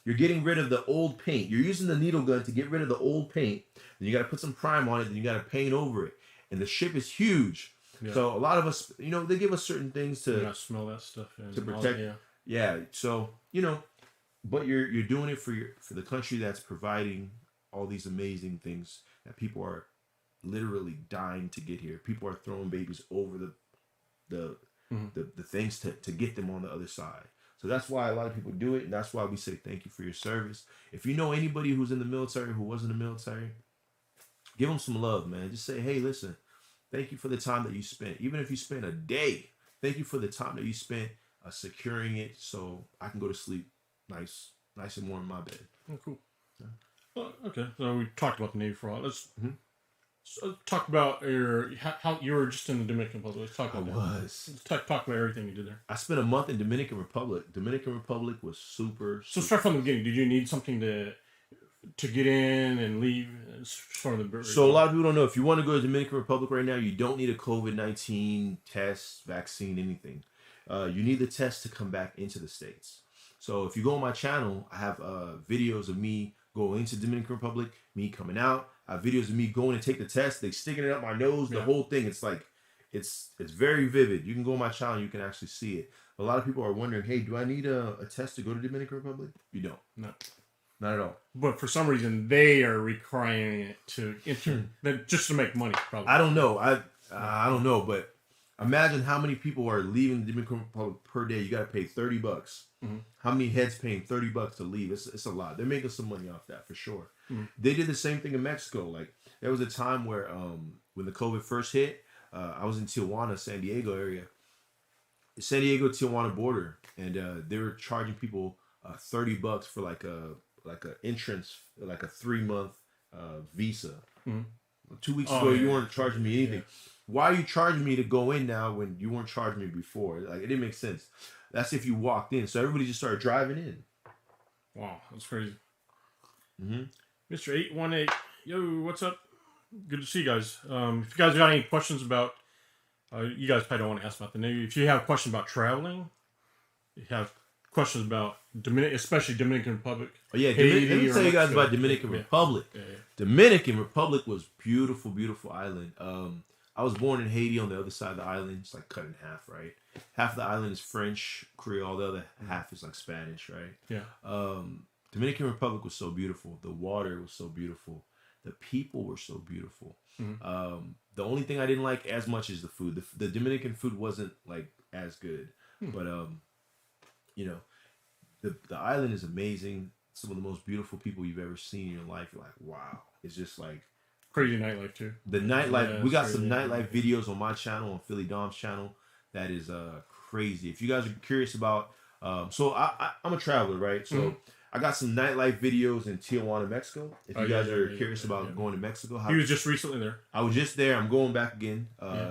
You're getting rid of the old paint. You're using the needle gun to get rid of the old paint. Then you got to put some prime on it. Then you got to paint over it. And the ship is huge. Yeah. So a lot of us, they give us certain things to... You got to smell that stuff. To protect. Yeah. So, but you're doing it for the country that's providing all these amazing things that people are literally dying to get here. People are throwing babies over the things to get them on the other side. So that's why a lot of people do it, and that's why we say thank you for your service. If you know anybody who's in the military who was in the military, give them some love, man. Just say, hey, listen, thank you for the time that you spent. Even if you spent a day, thank you for the time that you spent securing it so I can go to sleep nice and warm in my bed. Oh, cool. Yeah. Well, okay, so we talked about the Navy for a while. Let's talk about how you were just in the Dominican Republic. Let's talk about that. Let's talk about everything you did there. I spent a month in Dominican Republic. Dominican Republic was super. So start from the beginning. Did you need something to get in and leave? So a lot of people don't know. If you want to go to Dominican Republic right now, you don't need a COVID-19 test, vaccine, anything. You need the test to come back into the States. So if you go on my channel, I have videos of me going into Dominican Republic, me coming out. I have videos of me going to take the test. They sticking it up my nose, the whole thing. It's like, it's very vivid. You can go on my channel, you can actually see it. A lot of people are wondering, hey, do I need a test to go to Dominican Republic? You don't. No. Not at all. But for some reason, they are requiring it to enter, just to make money, probably. I don't know. I don't know, but imagine how many people are leaving the Dominican Republic per day. You got to pay $30. Mm-hmm. How many heads paying $30 to leave? It's a lot. They're making some money off that for sure. Mm-hmm. They did the same thing in Mexico. Like there was a time where when the COVID first hit, I was in Tijuana, San Diego area, San Diego Tijuana border, and they were charging people $30 for like a entrance, like a 3-month visa. Mm-hmm. 2 weeks ago, you weren't charging me anything. Yeah. Why are you charging me to go in now when you weren't charging me before? Like it didn't make sense. That's if you walked in. So everybody just started driving in. Wow, that's crazy. Mm-hmm. Mr. 818, yo, what's up? Good to see you guys. If you guys got any questions about, you guys probably don't want to ask about the Navy. If you have questions about traveling, you have questions about especially Dominican Republic. Oh yeah, let me tell you guys about Dominican Republic. Yeah. Dominican Republic was beautiful, beautiful island. I was born in Haiti on the other side of the island. It's like cut in half, right? Half of the island is French, Creole. The other half is like Spanish, right? Yeah. Dominican Republic was so beautiful. The water was so beautiful. The people were so beautiful. Mm-hmm. The only thing I didn't like as much is the food. The Dominican food wasn't like as good. But the island is amazing. Some of the most beautiful people you've ever seen in your life. You're like, wow. It's just like Crazy nightlife too. the nightlife. Yeah, We got crazy. some nightlife videos on my channel, on Philly Dom's channel. That is crazy. If you guys are curious about, so I'm a traveler, right? So I got some nightlife videos in Tijuana, Mexico. If you guys are curious about going to Mexico, He was just recently there. I was just there. I'm going back again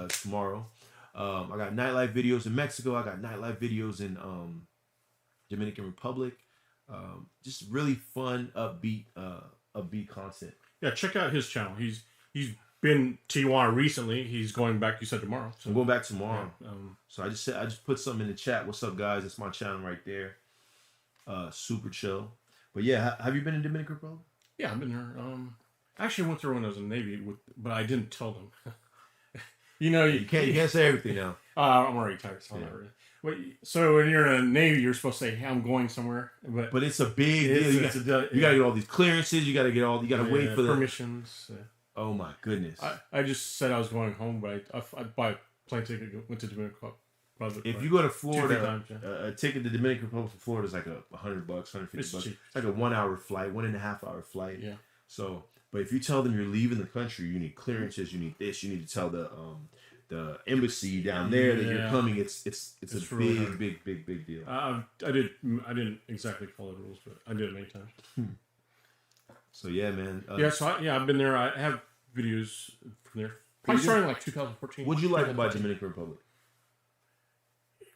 tomorrow. I got nightlife videos in Mexico. I got nightlife videos in Dominican Republic. Just really fun, upbeat content. Yeah, check out his channel. He's been Tijuana recently. He's going back. You said tomorrow. So. I'm going back tomorrow. Yeah, So I just put something in the chat. What's up, guys? That's my channel right there. Super chill. But yeah, have you been in Dominican Republic? Yeah, I've been there. I actually went there when I was in the Navy, but I didn't tell them. You can't say everything now. I'm already tired, so I'm not really. So when you're in the Navy, you're supposed to say, "Hey, I'm going somewhere," but it's a big deal. You got to get all these clearances. You got to wait for the permissions. Oh my goodness! I just said I was going home, but I bought a plane ticket, went to Dominican Republic. If you go to Florida, times, a ticket to Dominican Republic from Florida is like $100, $150. It's cheap. like a 1 hour flight, 1.5 hour flight. Yeah. So, but if you tell them you're leaving the country, you need clearances, you need this, you need to tell the embassy down there that you're coming. It's a really big deal. I didn't exactly follow the rules, but I did it many times. So yeah, man. I've been there. I have videos from there. Probably starting like 2014. What'd you like about Dominican Republic?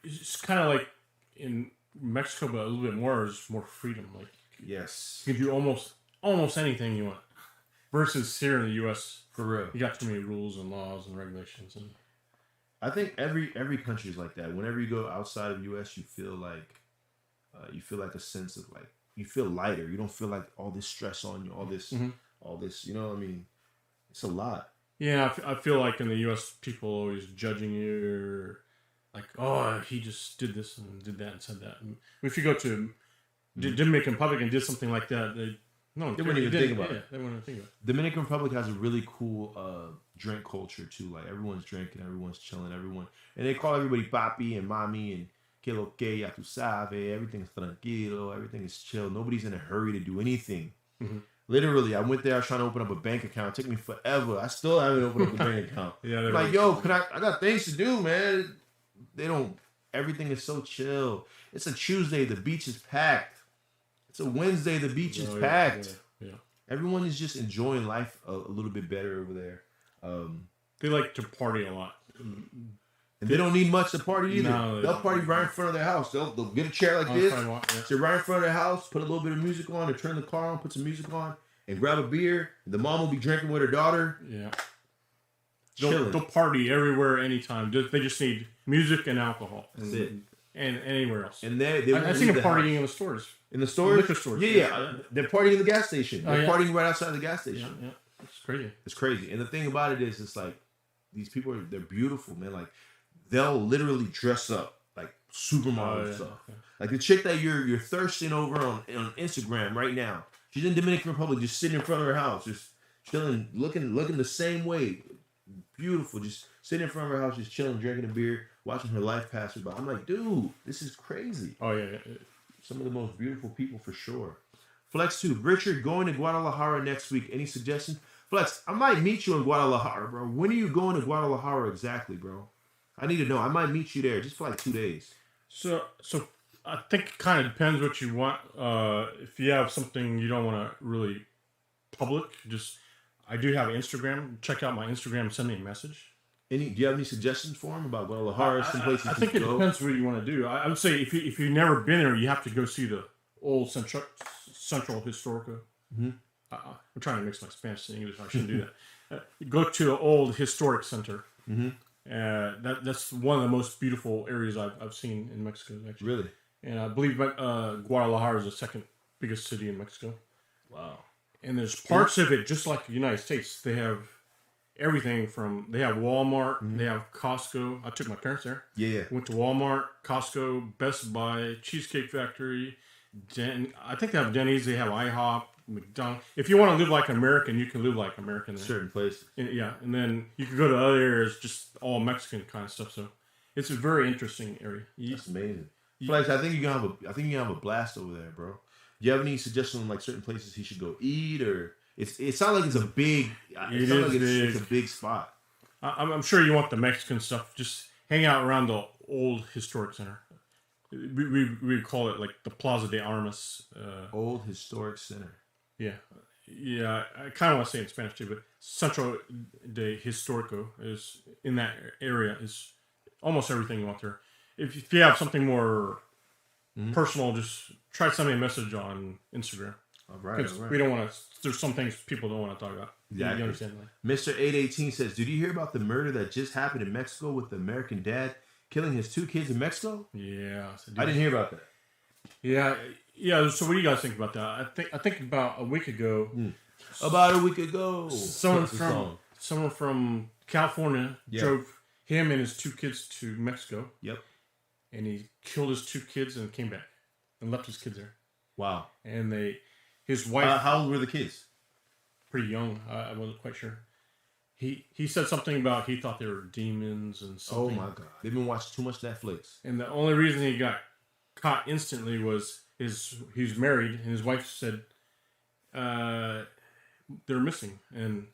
It's kind of like in Mexico, but a little bit more. There's more freedom. Like yes, you can do almost anything you want. Versus here in the U.S., for real, you got too many rules and laws and regulations. And I think every country is like that. Whenever you go outside of the U.S., you feel like a sense of like you feel lighter. You don't feel like all this stress on you, all this. You know what I mean? It's a lot. Yeah, I feel like in the U.S., people are always judging you, like, oh, he just did this and did that and said that. And if you go to Dominican Republic and did something like that, they wouldn't even think about it. They wouldn't think about it. Dominican Republic has a really cool drink culture too. Like everyone's drinking, everyone's chilling, and they call everybody papi and mommy and que lo que, ya tu sabe. Everything's tranquilo, everything is chill. Nobody's in a hurry to do anything. Mm-hmm. Literally, I went there. I was trying to open up a bank account. It took me forever. I still haven't opened up a bank account. I'm like, yo, I got things to do, man. They don't. Everything is so chill. It's a Tuesday. The beach is packed. It's a Wednesday. The beach is packed. Yeah. Everyone is just enjoying life a little bit better over there. They like to party a lot. And they don't need much to party either. No, they'll party right in front of their house. They'll get a chair like this, sit right in front of their house, put a little bit of music on, or turn the car on, put some music on, and grab a beer. The mom will be drinking with her daughter. Yeah. They'll party everywhere, anytime. They just need music and alcohol. That's it. And anywhere else. And I've seen them partying in the stores. In the stores? Liquor stores. Yeah. They're partying in the gas station. They're partying right outside the gas station. Yeah. It's crazy. It's crazy. And the thing about it is, it's like, these people, they're beautiful, man. Like, they'll literally dress up like supermodel stuff. Yeah. Like the chick that you're thirsting over on Instagram right now. She's in Dominican Republic, just sitting in front of her house, just chilling, looking the same way. Beautiful, just sitting in front of her house, just chilling, drinking a beer, watching her life pass her by. I'm like, dude, this is crazy. Oh yeah. Some of the most beautiful people for sure. Flex 2, Richard, going to Guadalajara next week. Any suggestions? Flex, I might meet you in Guadalajara, bro. When are you going to Guadalajara exactly, bro? I need to know. I might meet you there just for like 2 days. So I think it kind of depends what you want. If you have something you don't want to really public, I do have Instagram. Check out my Instagram and send me a message. Do you have any suggestions for him about Guadalajara? Some places I think it depends what you want to do. I would say if you've never been there, you have to go see the old Central Historico. Mm-hmm. I'm trying to mix my Spanish and English. I shouldn't do that. Go to the old historic center. Mm-hmm. That's one of the most beautiful areas I've seen in Mexico, actually. Really? And I believe Guadalajara is the second biggest city in Mexico. Wow. And there's parts of it, just like the United States. They have everything they have Walmart, they have Costco. I took my parents there. Yeah. Went to Walmart, Costco, Best Buy, Cheesecake Factory. I think they have Denny's. They have IHOP, McDonald's. If you want to live like American, you can live like American there. Certain places. Yeah, and then you can go to other areas, just all Mexican kind of stuff. So it's a very interesting area. That's amazing. Flex, I think you can have a blast over there, bro. Do you have any suggestions on like certain places he should go eat, or it sounds like it's a big. It sounds like it's a big spot. I'm sure you want the Mexican stuff. Just hang out around the old historic center. We call it like the Plaza de Armas. Old historic center. Yeah. I kind of want to say it in Spanish too, but Centro de Historico is in that area. Is almost everything you want there. If you have something more personal, just try sending a message on Instagram. All right. We don't want to. There's some things people don't want to talk about. Exactly. You understand that? Mr. 818 says, "Did you hear about the murder that just happened in Mexico with the American dad killing his 2 kids in Mexico?" Yeah, I didn't hear about that. Yeah. So what do you guys think about that? I think about a week ago. About a week ago, someone from California drove him and his 2 kids to Mexico. Yep. And he killed his 2 kids and came back and left his kids there. Wow. And his wife. How old were the kids? Pretty young. I wasn't quite sure. He said something about he thought they were demons and something. Oh my God. They've been watching too much Netflix. And the only reason he got caught instantly was he's married and his wife said they're missing, and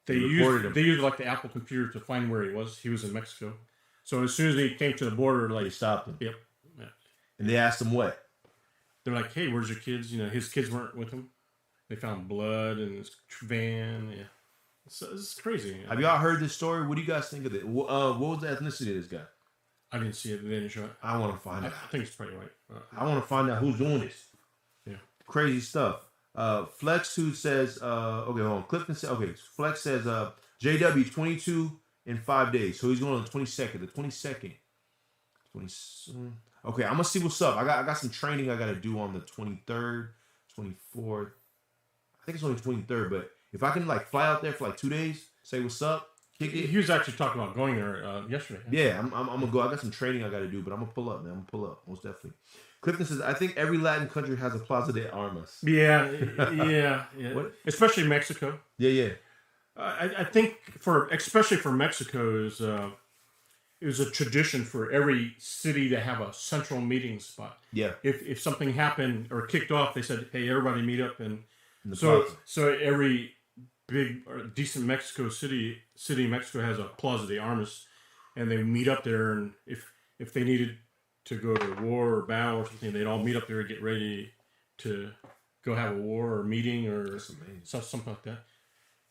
they used like the Apple computer to find where he was. He was in Mexico. So as soon as he came to the border, like they stopped him. Yep. Yeah. And they asked him what? They're like, "Hey, where's your kids?" You know, his kids weren't with him. They found blood in his van. Yeah, so it's crazy. Have y'all heard this story? What do you guys think of it? What was the ethnicity of this guy? I didn't see it. They didn't show it. I want to find out. I think it's probably white. I want to find out who's doing this. Yeah, crazy stuff. Flex who says, okay, hold on. Clifton says, okay. Flex says, JW 22 in 5 days, so he's going on the 22nd. The 22nd. 20. Okay, I'm gonna see what's up. I got some training I gotta do on the 23rd, 24th. I think it's only the 23rd, but if I can like fly out there for like 2 days, say what's up, kick it. He was actually talking about going there yesterday. Yeah, I'm gonna go. I got some training I gotta do, but I'm gonna pull up, man. I'm gonna pull up, most definitely. Clifton says, I think every Latin country has a Plaza de Armas. Yeah. What? Especially Mexico. Yeah. I think especially for Mexico it was a tradition for every city to have a central meeting spot. Yeah. If something happened or kicked off, they said, "Hey, everybody meet up." And so every big or decent city in Mexico has a Plaza de Armas, and they meet up there. And if they needed to go to war or battle or something, they'd all meet up there and get ready to go have a war or meeting or something like that.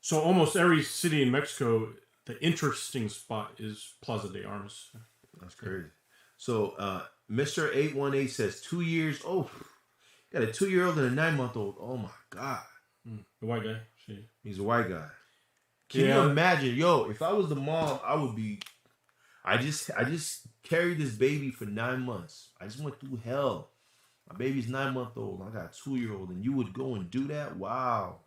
So almost every city in Mexico, the interesting spot is Plaza de Armas. That's crazy. So Mr. 818 says 2 years. Oh, got a 2-year-old and a 9-month-old. Oh my God. The white guy. He's a white guy. Can you imagine? Yo, if I was the mom, I would be. I just carried this baby for 9 months. I just went through hell. My baby's 9-month-old. I got a 2-year-old, and you would go and do that? Wow.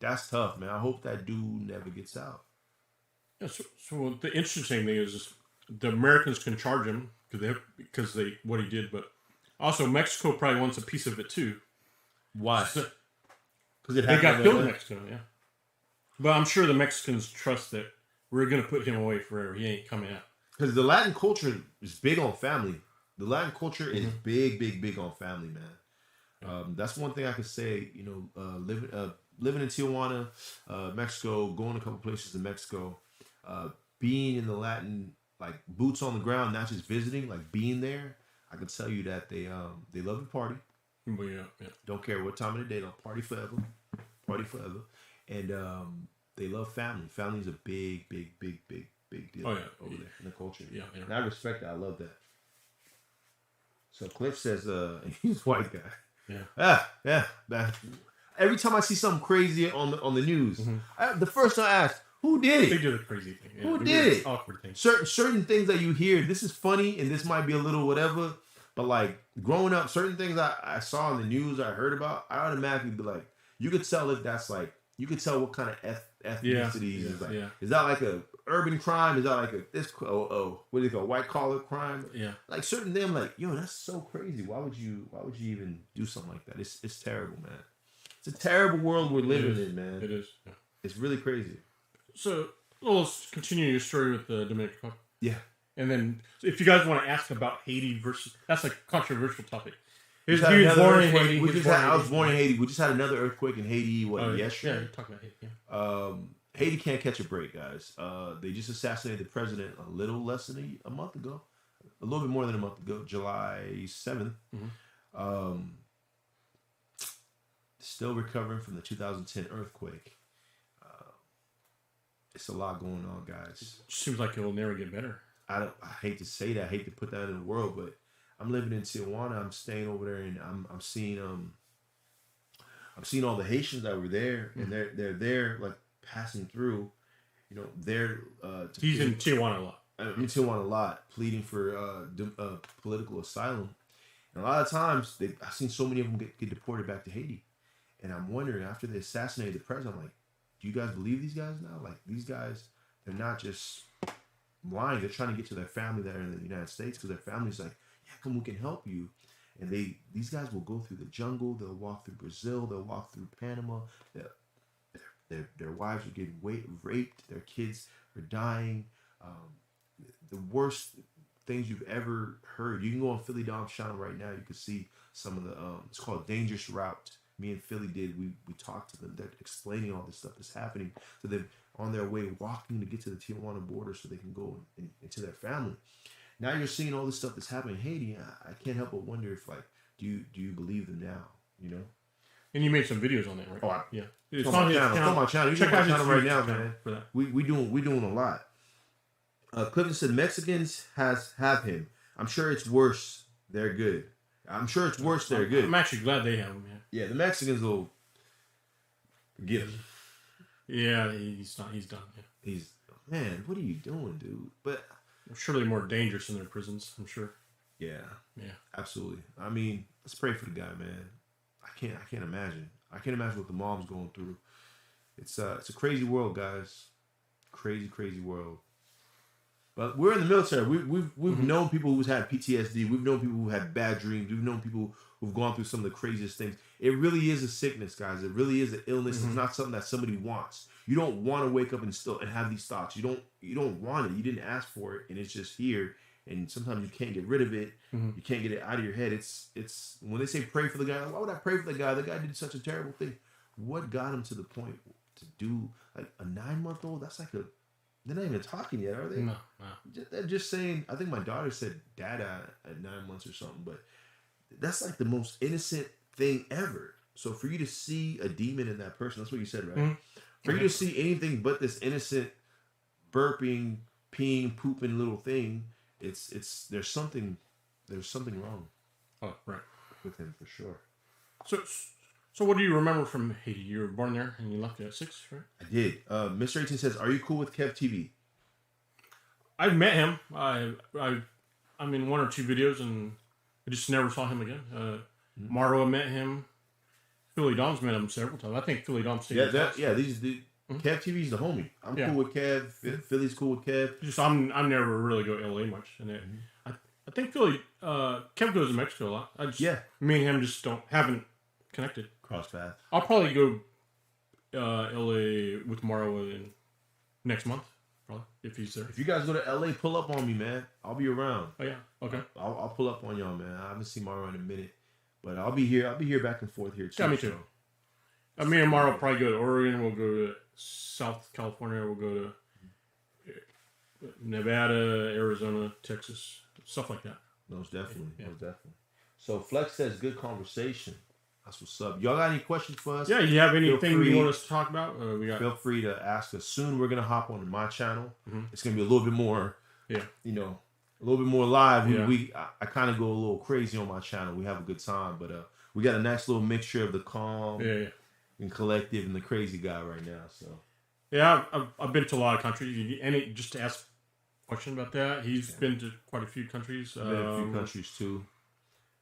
That's tough, man. I hope that dude never gets out. Yeah, so the interesting thing is the Americans can charge him because they what he did, but also Mexico probably wants a piece of it too. Why? Because they got killed in Mexico, yeah. But I'm sure the Mexicans trust that we're going to put him away forever. He ain't coming out. Because the Latin culture is big on family. The Latin culture is big on family, man. That's one thing I could say. You know, living in Tijuana, Mexico, going a couple places in Mexico, being in the Latin, like boots on the ground, not just visiting, like being there. I can tell you that they love to party. Well, yeah. Don't care what time of the day, they'll party forever, and they love family. Family is a big deal over there in the culture. Yeah. And I respect that. I love that. So Cliff says he's a white guy. Yeah. Every time I see something crazy on the news, the first time I ask, who did it? They did a crazy thing. Yeah, who did it? Awkward thing. Certain things that you hear, this is funny and this might be a little whatever, but like growing up, certain things I saw in the news, I heard about, I automatically be like, you could tell if that's like, you could tell what kind of ethnicity is like. Yeah. Is that like a urban crime? Is that like what do you call white collar crime? Yeah. Like certain things, I'm like, yo, that's so crazy. Why would you even do something like that? It's terrible, man. It's a terrible world we're living in, man. It is. Yeah. It's really crazy. So let's continue your story with the Dominican. Yeah. And then, if you guys want to ask about Haiti versus, that's a controversial topic. He was born in earthquake. Haiti. I was born in Haiti. We just had another earthquake in Haiti. Yeah, Yesterday? you're talking about Haiti. Yeah. Haiti can't catch a break, guys. They just assassinated the president a little less than a month ago, a little bit more than a month ago, July 7th. Still recovering from the 2010 earthquake. It's a lot going on, guys. It seems like it will never get better. I hate to say that. I hate to put that in the world, but I'm living in Tijuana. I'm staying over there, and I'm seeing all the Haitians that were there, and they're there like passing through. You know, they're he's in Tijuana a lot. I'm in Tijuana a lot, pleading for political asylum. And a lot of times, I've seen so many of them get deported back to Haiti, and I'm wondering after they assassinated the president, I'm like, do you guys believe these guys now? Like these guys, they're not just lying. They're trying to get to their family that are in the United States because their family's like, yeah, come, we can help you. And these guys will go through the jungle. They'll walk through Brazil. They'll walk through Panama. Their wives are getting raped. Their kids are dying. The worst things you've ever heard. You can go on Philly Dom's channel right now. You can see some of the. It's called Dangerous Route. Me and Philly did. We talked to them. They're explaining all this stuff that's happening to them on their way walking to get to the Tijuana border so they can go into their family. Now you're seeing all this stuff that's happening in Haiti. I can't help but wonder if, like, do you believe them now? You know. And you made some videos on that, right? Oh, yeah. It's on my channel. It's on my channel. You check out my channel right now, man. For that. We doing a lot. Clifton said Mexicans have him. I'm sure it's worse. They're good. I'm sure it's worse. They're good. I'm actually glad they have him. Yeah, the Mexicans will get him. Yeah, he's not. He's done. Yeah. Man, what are you doing, dude? But surely more dangerous in their prisons. I'm sure. Yeah. Yeah. Absolutely. I mean, let's pray for the guy, man. I can't imagine. I can't imagine what the mom's going through. It's a crazy world, guys. Crazy world. But we're in the military. We've known people who's had PTSD. We've known people who had bad dreams. We've known people who've gone through some of the craziest things. It really is a sickness, guys. It really is an illness. It's not something that somebody wants. You don't want to wake up and have these thoughts. You don't want it. You didn't ask for it, and it's just here. And sometimes you can't get rid of it. You can't get it out of your head. It's when they say pray for the guy. Why would I pray for the guy? The guy did such a terrible thing. What got him to the point to do like a 9-month-old? That's like they're not even talking yet, are they? No. They're just saying. I think my daughter said "dada" at 9 months or something, but that's like the most innocent thing ever. So for you to see a demon in that person, that's what you said, right? For you to see anything but this innocent burping, peeing, pooping little thing, it's there's something wrong. Oh, right. With him for sure. So what do you remember from Haiti? You were born there and you left at 6, right? I did. Mr. 18 says, "Are you cool with Kev TV?" I've met him. I'm in 1 or 2 videos and I just never saw him again. Marwa met him. Philly Dom's met him several times. I think Philly Dom's Kev TV's the homie. I'm cool with Kev. Philly's cool with Kev. Just I'm never really go to LA much, and I think Philly Kev goes to Mexico a lot. Me and him just haven't connected. Cross paths. I'll probably go LA with Marwa next month, probably if he's there. If you guys go to LA, pull up on me, man. I'll be around. Oh yeah, okay. I'll pull up on y'all, man. I haven't seen Marwa in a minute, but I'll be here. I'll be here back and forth here too. Yeah, me too. Me and Marwa will probably go to Oregon. We'll go to South California. We'll go to Nevada, Arizona, Texas, stuff like that. Most definitely. Yeah. Most definitely. So Flex says, "Good conversation." That's what's up. Y'all got any questions for us? Yeah, you have anything you want us to talk about? Feel free to ask us. Soon we're gonna hop on my channel. It's gonna be a little bit more. Yeah. A little bit more live. I kind of go a little crazy on my channel. We have a good time, but we got a nice little mixture of the calm and collective and the crazy guy right now. So. Yeah, I've been to a lot of countries. And just to ask a question about that, he's been to quite a few countries. I've been to a few countries too.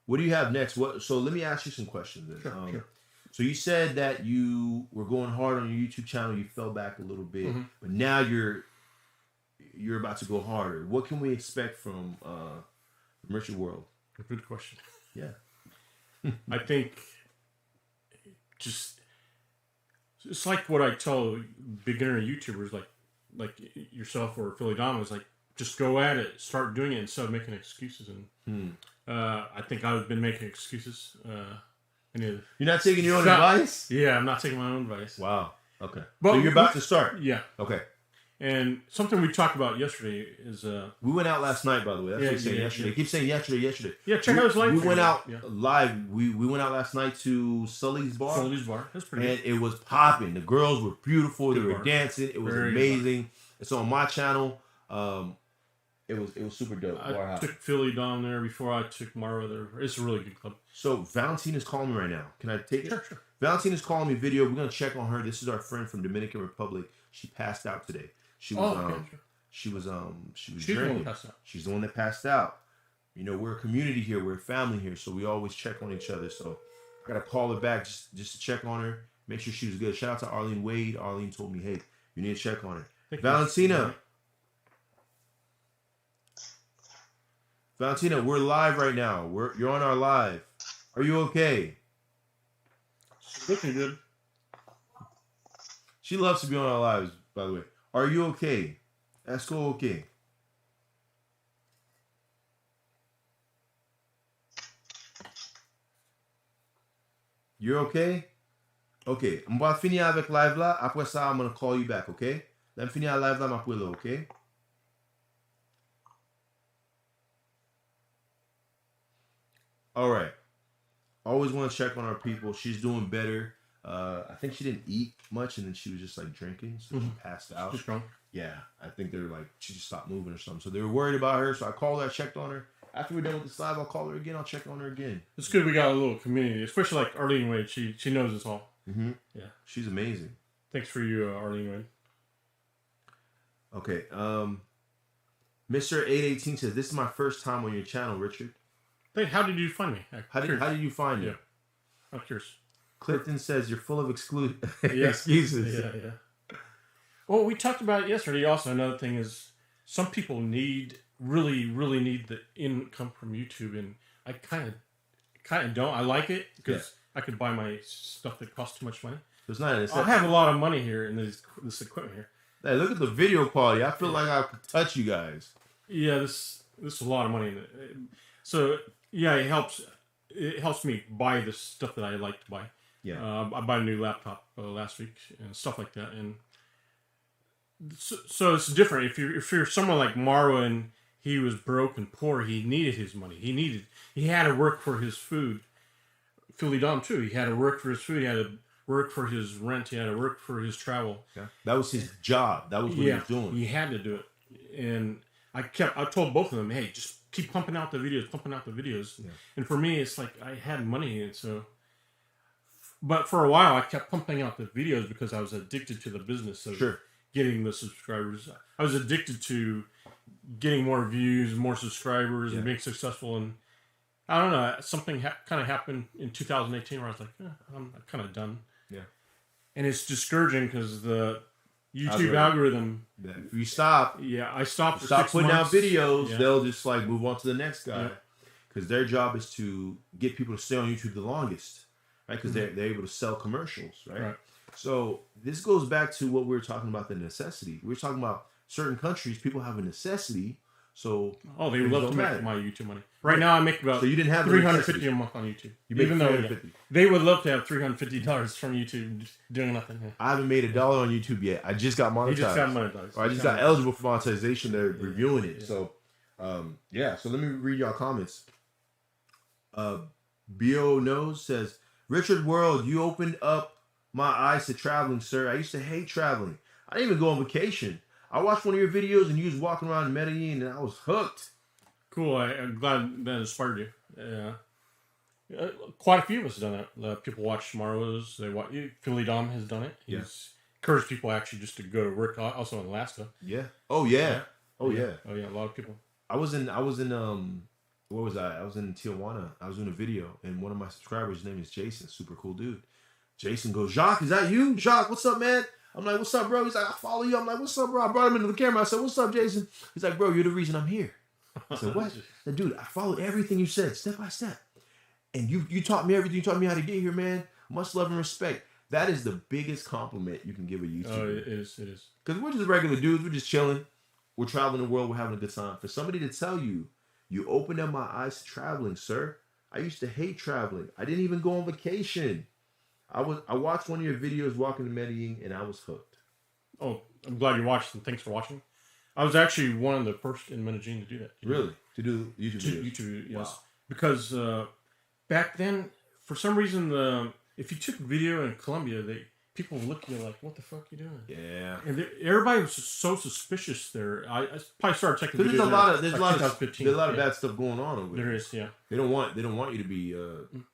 What do you have next? So let me ask you some questions then. Sure. So you said that you were going hard on your YouTube channel. You fell back a little bit, but now you're about to go harder. What can we expect from Richard World? Good question. Yeah. I think it's like what I tell beginner YouTubers like yourself or Philly Dom is like, just go at it, start doing it instead of making excuses. And I think I've been making excuses. You're not taking your own advice? Yeah, I'm not taking my own advice. Wow. Okay. But so you're about to start? Yeah. Okay. And something we talked about yesterday is... we went out last night, by the way. That's what you're saying yesterday. You keep saying yesterday. Yeah, check out his live. We went out live. We went out last night to Sully's Bar. Sully's Bar. That's pretty good. And it was popping. The girls were beautiful. They were dancing. It was amazing. It's on my channel. It was super dope. I took Philly down there before I took Mara there. It's a really good club. So Valentina's calling me right now. Can I take it? Sure. Valentina's calling me video. We're gonna check on her. This is our friend from Dominican Republic. She passed out today. She was she was drinking. She's the one that passed out. You know, we're a community here. We're a family here, so we always check on each other. So I gotta call her back just to check on her, make sure she was good. Shout out to Arlene Wade. Arlene told me, hey, you need to check on her. Valentina. Valentina, we're live right now. You're on our live. Are you okay? She's looking good. She loves to be on our lives, by the way. Are you okay? Ask her okay. You're okay? Okay. I'm about to finir avec live là. Après ça, I'm going to call you back, okay? Let me finir live là, m'appeler là, okay? All right. Always want to check on our people. She's doing better. I think she didn't eat much, and then she was just like drinking, so she passed out. She's drunk. Yeah, I think they were like she just stopped moving or something. So they were worried about her. So I called her. I checked on her. After we're done with this live, I'll call her again. I'll check on her again. It's good we got a little community, especially like Arlene Wade. She knows us all. Mm-hmm. Yeah, she's amazing. Thanks for you, Arlene Wade. Okay. Mr. 818 says this is my first time on your channel, Richard. How did you find me? How did you find me? I'm curious. Clifton says you're full of excuses. Yeah. Well, we talked about it yesterday. Also, another thing is some people really need the income from YouTube, and I kind of don't. I like it because I could buy my stuff that costs too much money. It's not. I have a lot of money here in this equipment here. Hey, look at the video quality. I feel like I could touch you guys. Yeah, this is a lot of money in it. So yeah, it helps me buy the stuff that I like to buy. Yeah, I bought a new laptop last week and stuff like that, and so it's different. If you're someone like Marwa and he was broke and poor, he needed his money. He had to work for his food. Philly Dom too. He had to work for his food. He had to work for his rent. He had to work for his travel. Yeah, that was his job. That was what he was doing. He had to do it, and I told both of them, hey, just keep pumping out the videos. Yeah. And for me, it's like I had money in it, so. But for a while, I kept pumping out the videos because I was addicted to the business of getting the subscribers. I was addicted to getting more views, more subscribers, and being successful. And I don't know, something kind of happened in 2018 where I was like, I'm kind of done. Yeah. And it's discouraging because the YouTube algorithm. If you stop. Yeah, I stopped. Stop putting out videos. They'll just like move on to the next guy because their job is to get people to stay on YouTube the longest. Right, because they're able to sell commercials, right? So this goes back to what we were talking about, the necessity. We were talking about certain countries, people have a necessity, so they would love to make my YouTube money. Right now, I make about so you didn't have $350 a month on YouTube. Even though they would love to have $350 from YouTube doing nothing. Yeah. I haven't made $1 on YouTube yet. I just got monetized. You just got monetized. Or I just got eligible for monetization. They're reviewing it. So, So let me read y'all comments. Bo Knows says, Richard World, you opened up my eyes to traveling, sir. I used to hate traveling. I didn't even go on vacation. I watched one of your videos and you was walking around Medellin and I was hooked. Cool. I'm glad that inspired you. Yeah. Quite a few of us have done that. People watch Marlowe's. They watch. Philly Dom has done it. He's encouraged people actually just to go to work. Also in Alaska. Yeah. Oh yeah. Oh yeah. Oh yeah. A lot of people. I was in where was I? I was in Tijuana. I was doing a video, and one of my subscribers, his name is Jason, super cool dude. Jason goes, Jacques, is that you? Jacques, what's up, man? I'm like, what's up, bro? He's like, I follow you. I'm like, what's up, bro? I brought him into the camera. I said, what's up, Jason? He's like, bro, you're the reason I'm here. I said, what? I said, dude, I followed everything you said, step by step. And you taught me everything. You taught me how to get here, man. Much love and respect. That is the biggest compliment you can give a YouTuber. Oh, it is. Because we're just regular dudes. We're just chilling. we're traveling the world, we're having a good time. For somebody to tell you, you opened up my eyes to traveling, sir. I used to hate traveling. I didn't even go on vacation. I watched one of your videos walking to Medellin, and I was hooked. Oh, I'm glad you watched, and thanks for watching. I was actually one of the first in Medellin to do that. Really? To do YouTube videos? YouTube, yes. Wow. Because back then, for some reason, if you took video in Colombia, people would look at you like, "What the fuck you doing?" Yeah. And everybody was just so suspicious there. I probably started taking Because videos. there's a lot of yeah. bad stuff going on over there. There is, yeah. They don't want you to be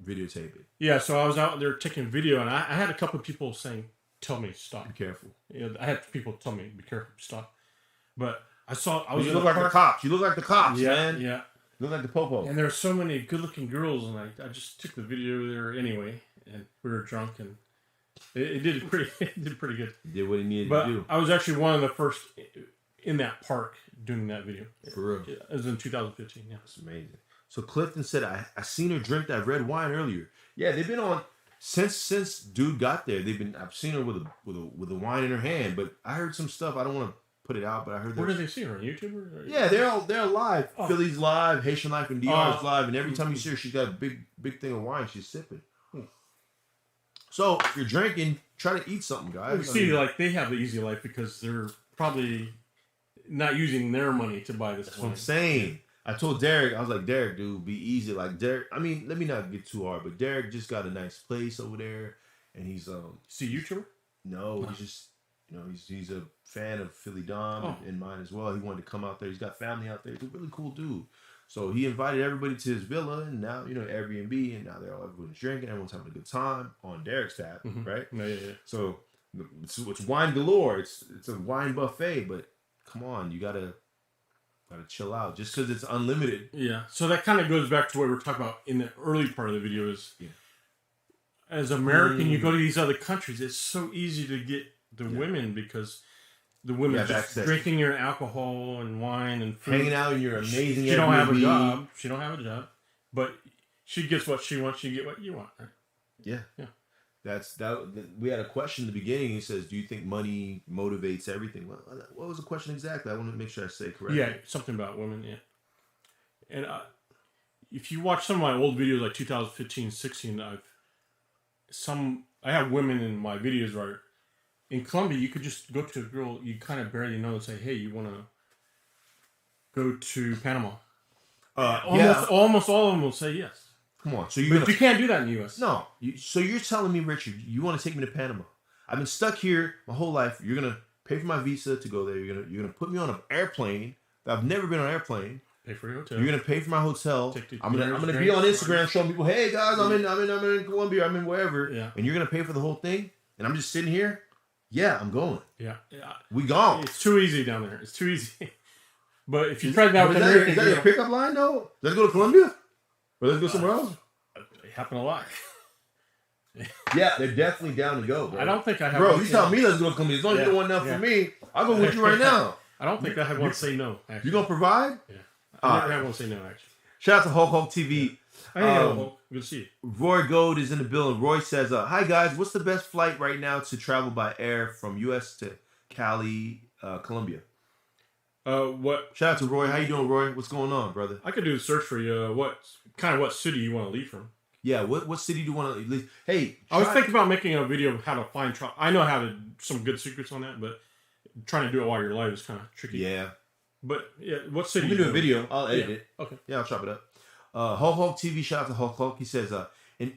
videotaping. Yeah, so I was out there taking video, and I had a couple of people saying, "Tell me stop." Be careful. You know, I had people tell me, "Be careful, stop." But I was. You look like the cops. You look like the cops, yeah, man. Yeah. You look like the popo. And there are so many good-looking girls, and I just took the video there anyway, and we were drunk, and it did pretty good. He did what he needed But to do. I was actually one of the first in that park doing that video. For real. It was in 2015. Yeah, it's amazing. So Clifton said, I seen her drink that red wine earlier. Yeah, they've been on since dude got there. I've seen her with a wine in her hand. But I heard some stuff. I don't want to put it out, but I heard. Where did they see her, on YouTube? Or? Yeah, they're live. Oh. Philly's live. Haitian Life and DR is live. And every time you see her, she's got a big thing of wine she's sipping. So if you're drinking, try to eat something, guys. You see, like they have the easy life because they're probably not using their money to buy this. That's what I'm saying. I told Derek, I was like, Derek, dude, be easy. Like Derek, I mean, let me not get too hard, but Derek just got a nice place over there, and he's See YouTuber? No, he's just he's a fan of Philly Dom and mine as well. He wanted to come out there. He's got family out there. He's a really cool dude. So he invited everybody to his villa, and now Airbnb, and now everyone's drinking, everyone's having a good time on Derek's tab, right? Yeah. So it's wine galore. It's a wine buffet, but come on, you gotta chill out. Just because it's unlimited. Yeah. So that kind of goes back to what we were talking about in the early part of the video. Is as American, you go to these other countries, it's so easy to get the women because. The women just drinking your alcohol and wine and food. Hanging out in your amazing She don't have a job. She don't have a job. But she gets what she wants. You get what you want. Right? Yeah. We had a question in the beginning. He says, do you think money motivates everything? Well, what was the question exactly? I want to make sure I say it correctly. Yeah, something about women, yeah. And if you watch some of my old videos, like 2015, 16, I have women in my videos right. In Colombia, you could just go to a girl you kind of barely know and say, "Hey, you want to go to Panama?" Almost all of them will say yes. Come on, so you can't do that in the U.S. No, so you're telling me, Richard, you want to take me to Panama? I've been stuck here my whole life. You're gonna pay for my visa to go there. You're gonna put me on an airplane that I've never been on an airplane. Pay for your hotel. You're gonna pay for my hotel. I'm gonna be on Instagram showing people, "Hey guys, I'm in Colombia. I'm in wherever." Yeah. And you're gonna pay for the whole thing, and I'm just sitting here. Yeah, I'm going. Yeah. We gone. It's too easy down there. It's too easy. But if you try that with American, is that your pickup line though? Let's go to Colombia, or let's go somewhere else. It happened a lot. Yeah, they're definitely down to go, bro. I don't think I have. Bro, you tell me let's go to Colombia. As long as you don't want enough for me, I'll go with you right now. I don't think I have one say no. Actually. You gonna provide? Yeah. I never have one say no. Actually. Shout out to Hulk TV. Hey, Hulk. Good to see you. Roy Gold is in the building. Roy says, "Hi guys, what's the best flight right now to travel by air from U.S. to Cali, Colombia?" What? Shout out to Roy. How you doing, Roy? What's going on, brother? I could do the search for you. What city you want to leave from? Yeah, what city do you want to leave? Hey, I was thinking about making a video of how to find travel. I know how to some good secrets on that, but trying to do it while you're live is kind of tricky. Yeah. But yeah, what city? We can do a video. I'll edit it. Okay. Yeah, I'll chop it up. Hulk TV, shout out to Hulk. He says, and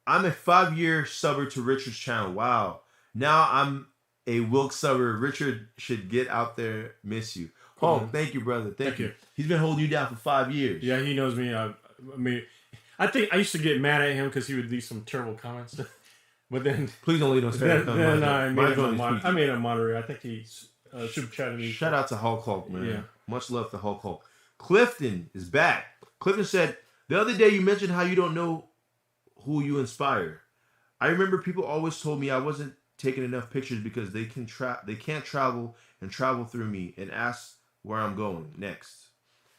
I'm a 5-year subber to Richard's channel. Wow. Now I'm a Wilkes subber. Richard should get out there. Miss you. Hulk, thank you, brother. Thank you. He's been holding you down for 5 years. Yeah, he knows me. I mean, I think I used to get mad at him because he would leave some terrible comments. But then... Please don't leave those terrible comments. Then I made a moderator. I think he should chat to me. Shout out to Hulk, man. Yeah. Much love to Hulk. Clifton is back. Clifton said, the other day you mentioned how you don't know who you inspire. I remember people always told me I wasn't taking enough pictures because they can't travel and travel through me and ask where I'm going next.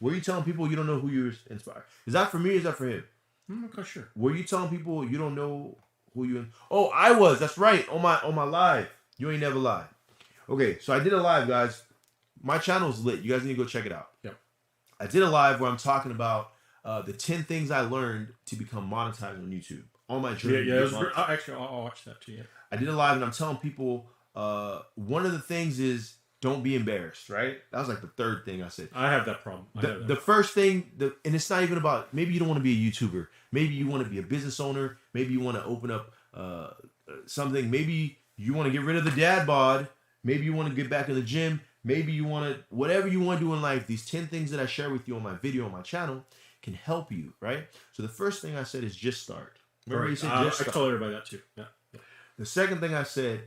Were you telling people you don't know who you inspire? Is that for me or is that for him? I'm not quite sure. Were you telling people you don't know who you... Oh, I was. That's right. On my live. You ain't never lied. Okay, so I did a live, guys. my channel is lit. You guys need to go check it out. Yep. I did a live where I'm talking about the 10 things I learned to become monetized on YouTube on my journey. Actually, I'll watch that too. Yeah. I did a live and I'm telling people one of the things is don't be embarrassed, right? That was like the third thing I said. I have that problem. The first thing, and it's not even about, maybe you don't want to be a YouTuber. Maybe you want to be a business owner. Maybe you want to open up something. Maybe you want to get rid of the dad bod. Maybe you want to get back in the gym. Maybe you want to, whatever you want to do in life, these 10 things that I share with you on my video, on my channel, can help you, right? So the first thing I said is just start. Remember you said just start. I told everybody that too. Yeah. The second thing I said,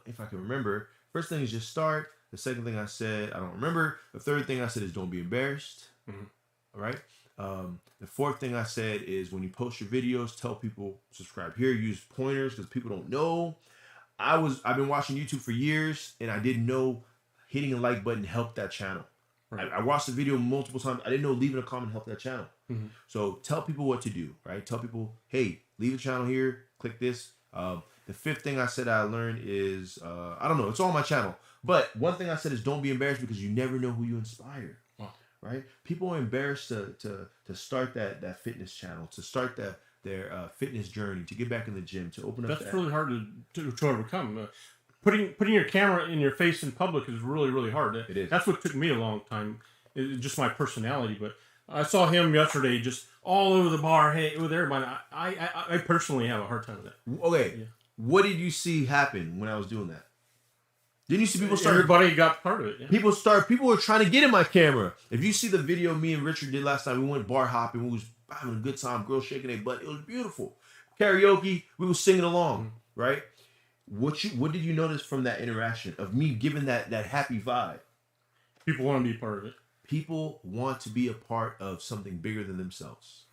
if I can remember, first thing is just start. The second thing I said, I don't remember. The third thing I said is don't be embarrassed. Mm-hmm. All right. The fourth thing I said is when you post your videos, tell people subscribe here. Use pointers because people don't know. I've been watching YouTube for years and I didn't know hitting a like button helped that channel. Right. I watched the video multiple times. I didn't know leaving a comment helped that channel. Mm-hmm. So tell people what to do. Right. Tell people, hey, leave a channel here. Click this. The fifth thing I said I learned is I don't know. It's on my channel. But one thing I said is don't be embarrassed because you never know who you inspire. Wow. Right? People are embarrassed to start that fitness channel, to start their fitness journey, to get back in the gym, to open up. That's really hard to overcome. Putting your camera in your face in public is really, really hard. It is. That's what took me a long time. It's just my personality. But I saw him yesterday just all over the bar. Hey, with everybody. I personally have a hard time with that. Okay. Yeah. What did you see happen when I was doing that? Didn't you see people start? Everybody got part of it. Yeah. People were trying to get in my camera. If you see the video me and Richard did last time, we went bar hopping. We was having a good time. Girls shaking their butt. It was beautiful. Karaoke. We were singing along. Mm-hmm. Right. What did you notice from that interaction of me giving that happy vibe? People want to be part of it. People want to be a part of something bigger than themselves.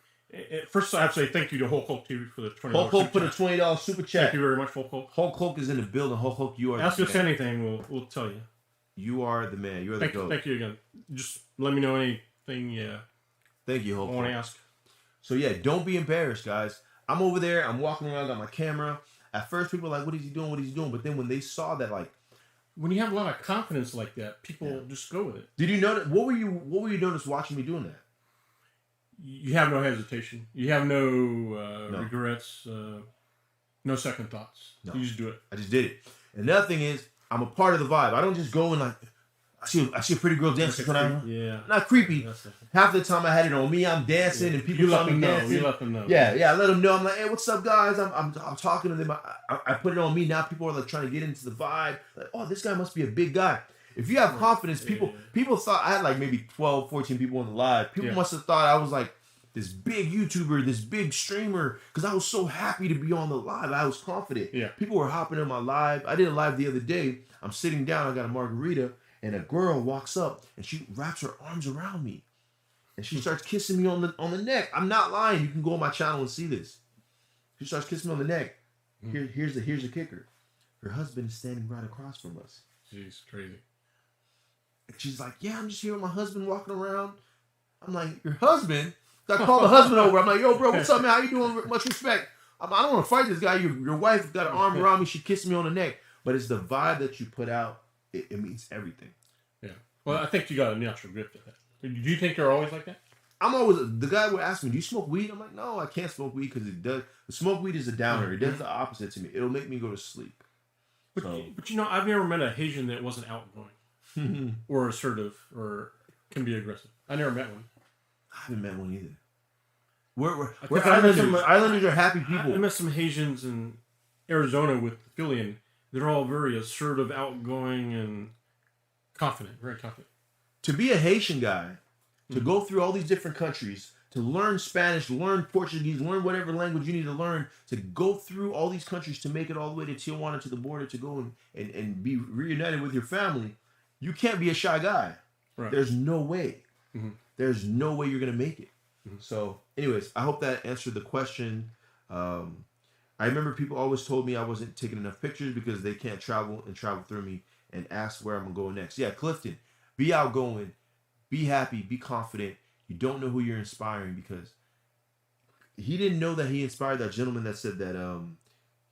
First, I have to say thank you to Hulk Hulk TV for the $20. Hulk Hulk put a $20 super chat. Thank you very much, Hulk Hulk. Hulk Hulk is in the building. Hulk Hulk, you are. Ask us anything, we'll tell you. You are the man. You are the GOAT. Thank you again. Just let me know anything. Yeah. Thank you, Hulk. I want to ask. So yeah, don't be embarrassed, guys. I'm over there. I'm walking around, got my camera. At first, people are like, "What is he doing? What is he doing?" But then when they saw that, like, when you have a lot of confidence like that, people just go with it. Did you notice? What were you notice watching me doing that? You have no hesitation. You have no regrets. No second thoughts. No. You just do it. I just did it. And the other thing is, I'm a part of the vibe. I don't just go and like, I see a pretty girl dancing. Not creepy. Half the time I had it on me. I'm dancing and people saw me dancing. You let them know. Yeah. I let them know. I'm like, hey, what's up, guys? I'm talking to them. I put it on me. Now people are like trying to get into the vibe. Like, oh, this guy must be a big guy. If you have confidence, people thought I had like maybe 12, 14 people on the live. People must have thought I was like this big YouTuber, this big streamer, because I was so happy to be on the live. I was confident. Yeah. People were hopping in my live. I did a live the other day. I'm sitting down. I got a margarita, and a girl walks up, and she wraps her arms around me, and she starts kissing me on the neck. I'm not lying. You can go on my channel and see this. She starts kissing me on the neck. Here's the kicker. Her husband is standing right across from us. Jeez, crazy. And she's like, yeah, I'm just here with my husband walking around. I'm like, your husband? So I called the husband over. I'm like, yo, bro, what's up, man? How you doing? Much respect. I don't want to fight this guy. Your wife got an arm around me. She kissed me on the neck. But it's the vibe that you put out. It means everything. Yeah. Well, I think you got a natural gift at that. Do you think you're always like that? I'm always, the guy would ask me, do you smoke weed? I'm like, no, I can't smoke weed because it does. The smoke weed is a downer. It does the opposite to me. It'll make me go to sleep. But you know, I've never met a Haitian that wasn't outgoing or assertive or can be aggressive. I never met one. I haven't met one either. We're Islanders. Islanders are happy people. I met some Haitians in Arizona with Philly, and they're all very assertive, outgoing, and confident. Very confident. To be a Haitian guy, to go through all these different countries, to learn Spanish, learn Portuguese, learn whatever language you need to learn, to go through all these countries to make it all the way to Tijuana, to the border, to go and be reunited with your family, you can't be a shy guy. Right. There's no way. Mm-hmm. There's no way you're going to make it. Mm-hmm. So, anyways, I hope that answered the question. I remember people always told me I wasn't taking enough pictures because they can't travel through me and ask where I'm going to go next. Yeah, Clifton, be outgoing, be happy, be confident. You don't know who you're inspiring because he didn't know that he inspired that gentleman that said that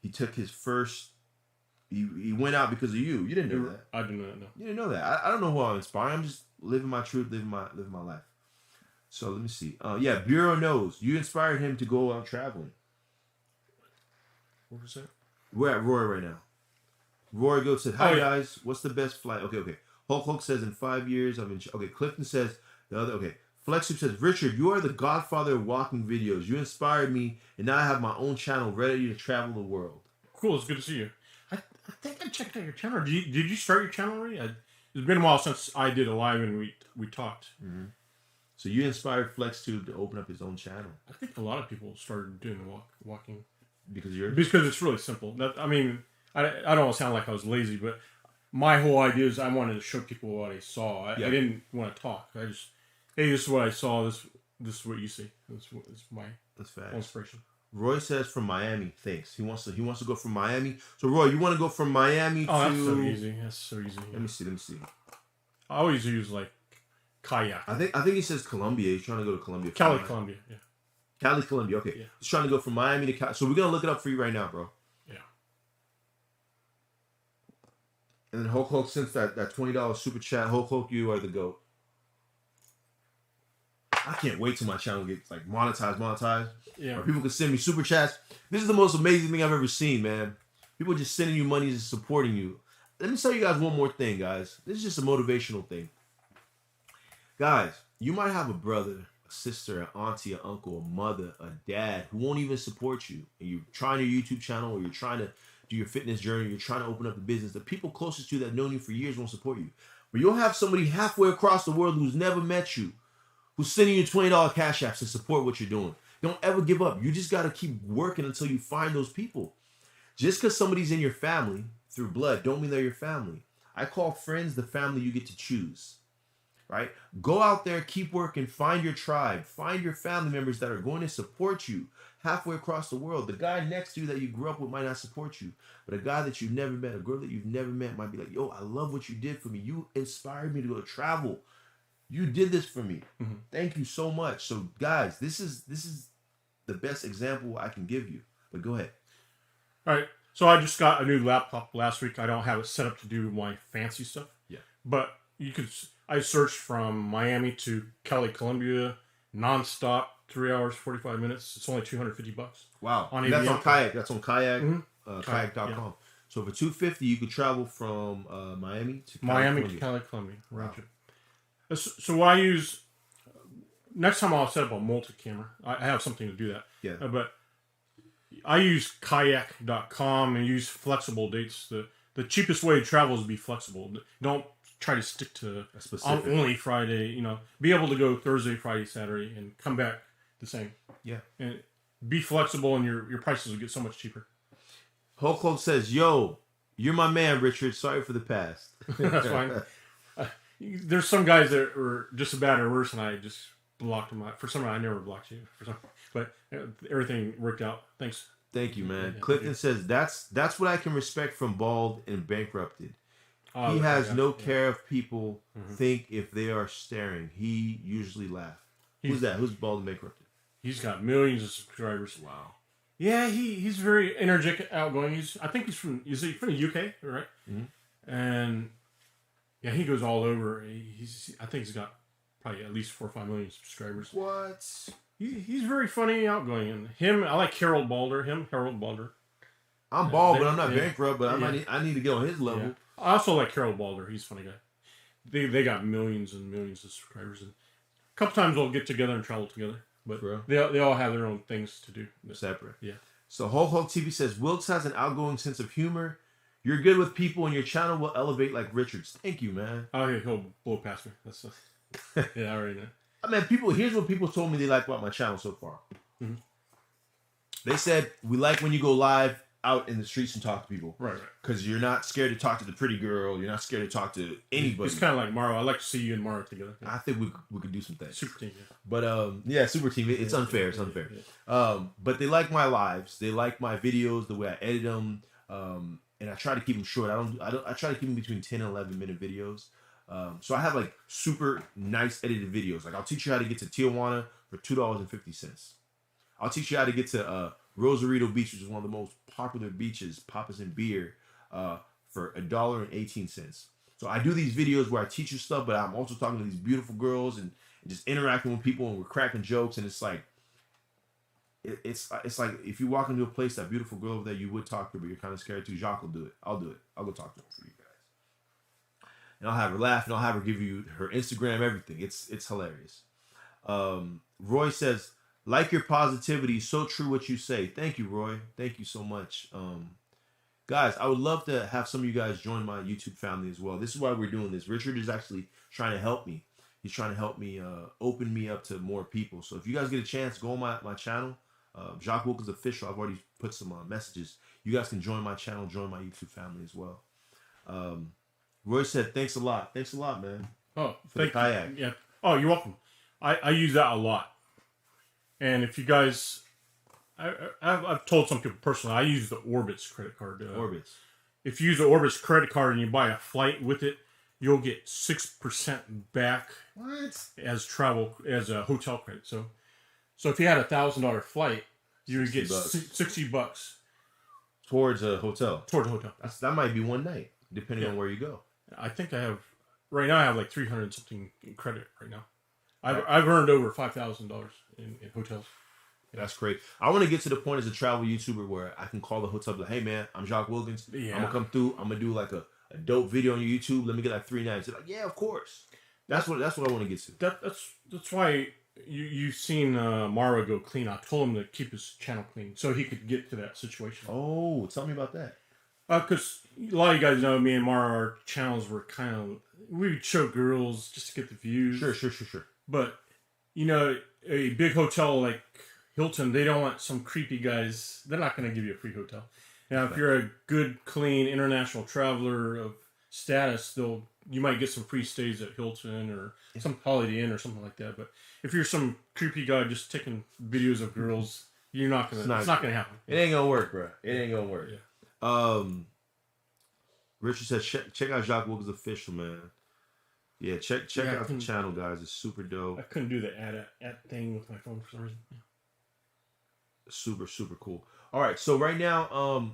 he took his first He went out because of you. You didn't know that. I do not know. You didn't know that. I don't know who I'm inspiring. I'm just living my truth, living my life. So let me see. Yeah, Bureau knows. You inspired him to go out traveling. What was that? We're at Roy right now. Roy goes said, "Hi guys, what's the best flight?" Okay. Hulk says in 5 years I've been. Okay, Clifton says the other. Okay, Flexup says, "Richard, you are the godfather of walking videos. You inspired me, and now I have my own channel ready to travel the world." Cool. It's good to see you. I think I checked out your channel. Did you start your channel already? It's been a while since I did a live and we talked. Mm-hmm. So you inspired FlexTube to open up his own channel. I think a lot of people started doing walking because it's really simple. I mean, I don't want to sound like I was lazy, but my whole idea is I wanted to show people what I saw. I didn't want to talk. I just, hey, this is what I saw. This is what you see. This is my inspiration. Roy says from Miami. Thanks. He wants to go from Miami. So Roy, you want to go from Miami to? That's so easy. That's so easy. Let me see. I always use like kayak. I think he says Colombia. He's trying to go to Colombia. Colombia. Yeah. Cali, Colombia. Okay. Yeah. He's trying to go from Miami to Cali. So we're gonna look it up for you right now, bro. Yeah. And then Hulk since that $20 super chat. Hulk, you are the GOAT. I can't wait till my channel gets like monetized. Yeah. Or people can send me super chats. This is the most amazing thing I've ever seen, man. People just sending you money and supporting you. Let me tell you guys one more thing, guys. This is just a motivational thing. Guys, you might have a brother, a sister, an auntie, an uncle, a mother, a dad who won't even support you. And you're trying your YouTube channel or you're trying to do your fitness journey, you're trying to open up a business. The people closest to you that have known you for years won't support you. But you'll have somebody halfway across the world who's never met you, who's sending you $20 cash apps to support what you're doing. Don't ever give up. You just got to keep working until you find those people. Just because somebody's in your family through blood, don't mean they're your family. I call friends the family you get to choose. Right? Go out there, keep working, find your tribe, find your family members that are going to support you halfway across the world. The guy next to you that you grew up with might not support you, but a guy that you've never met, a girl that you've never met might be like, yo, I love what you did for me. You inspired me to go to travel. You did this for me. Mm-hmm. Thank you so much. So guys, this is the best example I can give you. But go ahead. All right. So I just got a new laptop last week. I don't have it set up to do my fancy stuff. Yeah. But I searched from Miami to Cali, Colombia, nonstop, 3 hours, 45 minutes. It's only $250. Wow. On That's on Kayak. That's on Kayak. Mm-hmm. Kayak.com. Yeah. So for $250, you could travel from Miami to Cali, Colombia. Wow. So what I use, next time I'll set up a multi-camera. I have something to do that. Yeah. But I use kayak.com and use flexible dates. The cheapest way to travel is to be flexible. Don't try to stick to a specific only Friday. Be able to go Thursday, Friday, Saturday, and come back the same. Yeah. And be flexible, and your prices will get so much cheaper. Hulk says, "Yo, you're my man, Richard. Sorry for the past." That's fine. There's some guys that were just as bad or worse, and I just blocked them out. For some reason, I never blocked you. But everything worked out. Thanks. Thank you, man. Yeah, Clifton says that's what I can respect from Bald and Bankrupted. He has no care if people think if they are staring. He usually laughs. Who's that? Who's Bald and Bankrupted? He's got millions of subscribers. Wow. Yeah, he's very energetic, outgoing. I think he's from the UK, right? Mm-hmm. And yeah, he goes all over. I think he's got probably at least 4 or 5 million subscribers. What? He's very funny, outgoing. And I like Harold Balder. I'm bald, but I'm not bankrupt. But I need to get on his level. Yeah. I also like Harold Balder. He's a funny guy. They got millions and millions of subscribers. And a couple times they'll get together and travel together. But they all have their own things to do. Separate. Yeah. So Hulk TV says, Wilkes has an outgoing sense of humor. You're good with people, and your channel will elevate like Richard's. Thank you, man. Oh, yeah, he'll blow past me. That's yeah, I already know. I mean, here's what people told me they like about my channel so far. Mm-hmm. They said, we like when you go live out in the streets and talk to people. Right. Because you're not scared to talk to the pretty girl. You're not scared to talk to anybody. It's kind of like Maro. I like to see you and Maro together. Yeah. I think we could do some things. Super team, yeah. But, super team. It's unfair. It's unfair. Yeah. But they like my lives. They like my videos, the way I edit them. And I try to keep them short. I try to keep them between 10 and 11 minute videos. So I have like super nice edited videos. Like I'll teach you how to get to Tijuana for $2.50. I'll teach you how to get to Rosarito Beach, which is one of the most popular beaches, Papas and Beer. for $1.18. So I do these videos where I teach you stuff, but I'm also talking to these beautiful girls and just interacting with people, and we're cracking jokes, and it's like it's like if you walk into a place, that beautiful girl over there, you would talk to her, but you're kind of scared to. Jacques will do it. I'll do it. I'll go talk to her for you guys, and I'll have her laugh, and I'll have her give you her Instagram, everything. It's hilarious. Roy says, like your positivity, so true what you say. Thank you, Roy. Thank you so much. Guys, I would love to have some of you guys join my YouTube family as well. This is why we're doing this. Richard is actually trying to help me. He's trying to help me open me up to more people. So if you guys get a chance, go on my channel, Jacques Wilkins Official. I've already put some messages. You guys can join my channel, join my YouTube family as well. Roy said, thanks a lot. Thanks a lot, man. Oh, for the kayak. Yeah. Oh, you're welcome. I use that a lot. And if you guys... I've told some people personally, I use the Orbitz credit card. Orbitz. If you use the Orbitz credit card and you buy a flight with it, you'll get 6% back. What? As a hotel credit. So if you had $1,000 flight, you would get $60 towards a hotel. Towards a hotel. That might be one night, depending on where you go. I think I have right now. I have like 300 something in credit right now. I've earned over $5,000 in hotels. That's great. I want to get to the point as a travel YouTuber where I can call the hotel and be like, hey man, I'm Jacques Wilkins. Yeah. I'm gonna come through. I'm gonna do like a dope video on your YouTube. Let me get like 3 nights. They're like, yeah, of course. That's what I want to get to. That's why you've seen Mara go clean. I told him to keep his channel clean so he could get to that situation. Oh, tell me about that. Because a lot of you guys know me and Mara, our channels were kind of, we would show girls just to get the views. Sure. But a big hotel like Hilton, they don't want some creepy guys. They're not going to give you a free hotel. Now, if you're a good, clean international traveler of status, you might get some free stays at Hilton or some Holiday Inn or something like that. But if you're some creepy guy just taking videos of girls, you're not gonna. It's not gonna happen. It ain't gonna work, bro. It ain't gonna work. Yeah. Richard says, check out Jacques Wilkins Official, man. Yeah, check out the channel, guys. It's super dope. I couldn't do the ad thing with my phone for some reason. Yeah. Super cool. All right, so right now,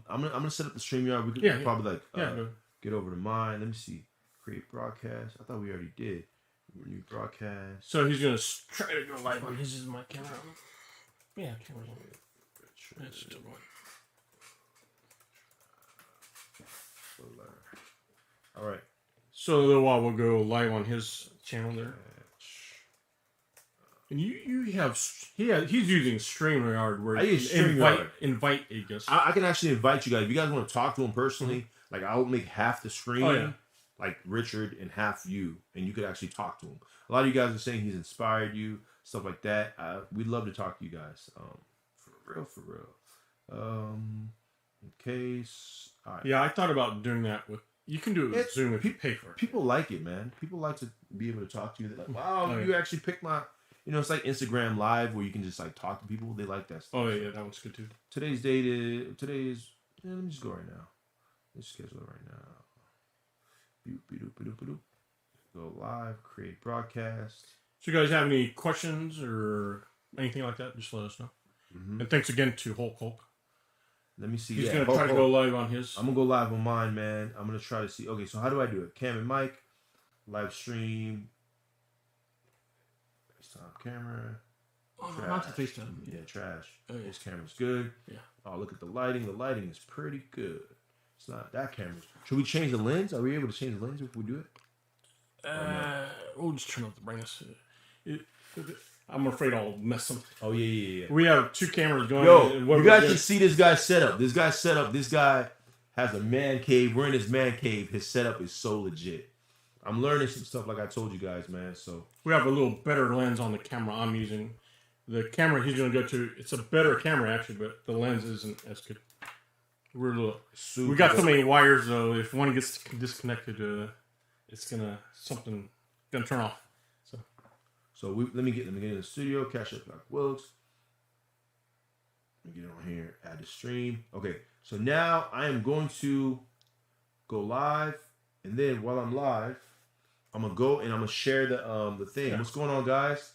I'm gonna set up the StreamYard. We could probably get over to mine. Let me see. Create broadcast. I thought we already did. New broadcast. So he's gonna try to go live on his. Is my camera on? Yeah, camera's on. That's still going. All right. So a little while we'll go live on his channel there. And he's using StreamYard where I use StreamYard. invite a guest. I can actually invite you guys. If you guys want to talk to him personally, like I'll make half the screen, like Richard, and half you, and you could actually talk to him. A lot of you guys are saying he's inspired you, stuff like that. We'd love to talk to you guys. For real. In case. All right. Yeah, I thought about doing that with. You can do it with Zoom if you pay for it. People like it, man. People like to be able to talk to you. They're like, wow, you actually picked my. It's like Instagram Live where you can just like talk to people. They like that stuff. Oh yeah, that one's good too. Today's date is let me just go right now. Let's schedule it right now. Go live, create broadcast. So you guys have any questions or anything like that? Just let us know. Mm-hmm. And thanks again to Hulk. Let me see. He's gonna try to go live on his. I'm gonna go live on mine, man. I'm gonna try to see. Okay, so how do I do it? Cam and mic, live stream. FaceTime camera. Oh, not the FaceTime. Yeah, trash. Oh, yeah. This camera's good. Yeah. Oh, look at the lighting. The lighting is pretty good. It's not that camera. Should we change the lens? Are we able to change the lens if we do it? We'll just turn up the brightness. I'm afraid I'll mess them. Oh, yeah. We have 2 cameras going. Yo, you guys should see this guy's setup. This guy has a man cave. We're in his man cave. His setup is so legit. I'm learning some stuff like I told you guys, man. So we have a little better lens on the camera I'm using. The camera he's going to go to, it's a better camera actually, but the lens isn't as good. We got so many wires though. If one gets disconnected, it's something gonna turn off. So let me get in the studio. Cash up Jacques Wilkes. Let me get on here. Add the stream. Okay. So now I am going to go live, and then while I'm live, I'm gonna go and I'm gonna share the thing. Yeah. What's going on, guys?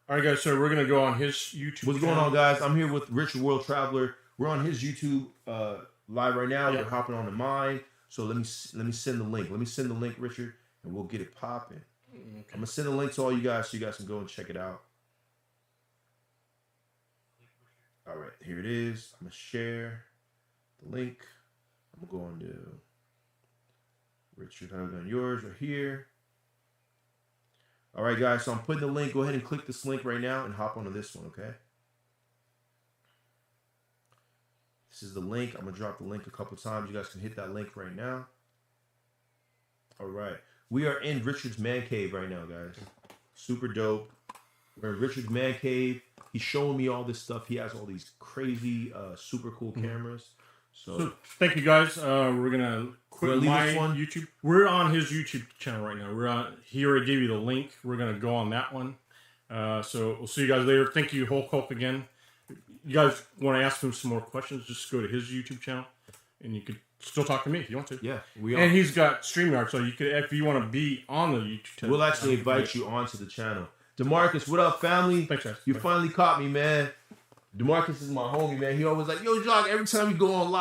All right, guys. So we're gonna go on his YouTube. What's going on, guys? I'm here with Richard World Traveler. We're on his YouTube live right now. Yeah. We're hopping on to mine. So let me send the link. Let me send the link, Richard, and we'll get it popping. Okay. I'm gonna send the link to all you guys so you guys can go and check it out. All right, here it is. I'm gonna share the link. I'm gonna go on to Richard. I'm on yours right here. All right, guys. So I'm putting the link. Go ahead and click this link right now and hop onto this one. Okay. This is the link. I'm gonna drop the link a couple times. You guys can hit that link right now. All right. We are in Richard's man cave right now, guys. Super dope. We're in Richard's man cave. He's showing me all this stuff. He has all these crazy, super cool cameras. So thank you guys. We're gonna quit my YouTube. We're on his YouTube channel right now. We're on. He already gave you the link. We're gonna go on that one. So we'll see you guys later. Thank you, Hulk again. You guys want to ask him some more questions? Just go to his YouTube channel, and you could still talk to me if you want to. Yeah, we are. And he's got StreamYard, so you could, if you want to be on the YouTube channel, we'll actually invite you onto the channel. DeMarcus, what up, family? Thanks, guys. You finally caught me, man. DeMarcus is my homie, man. He always like, yo, Jacques, every time you go on live.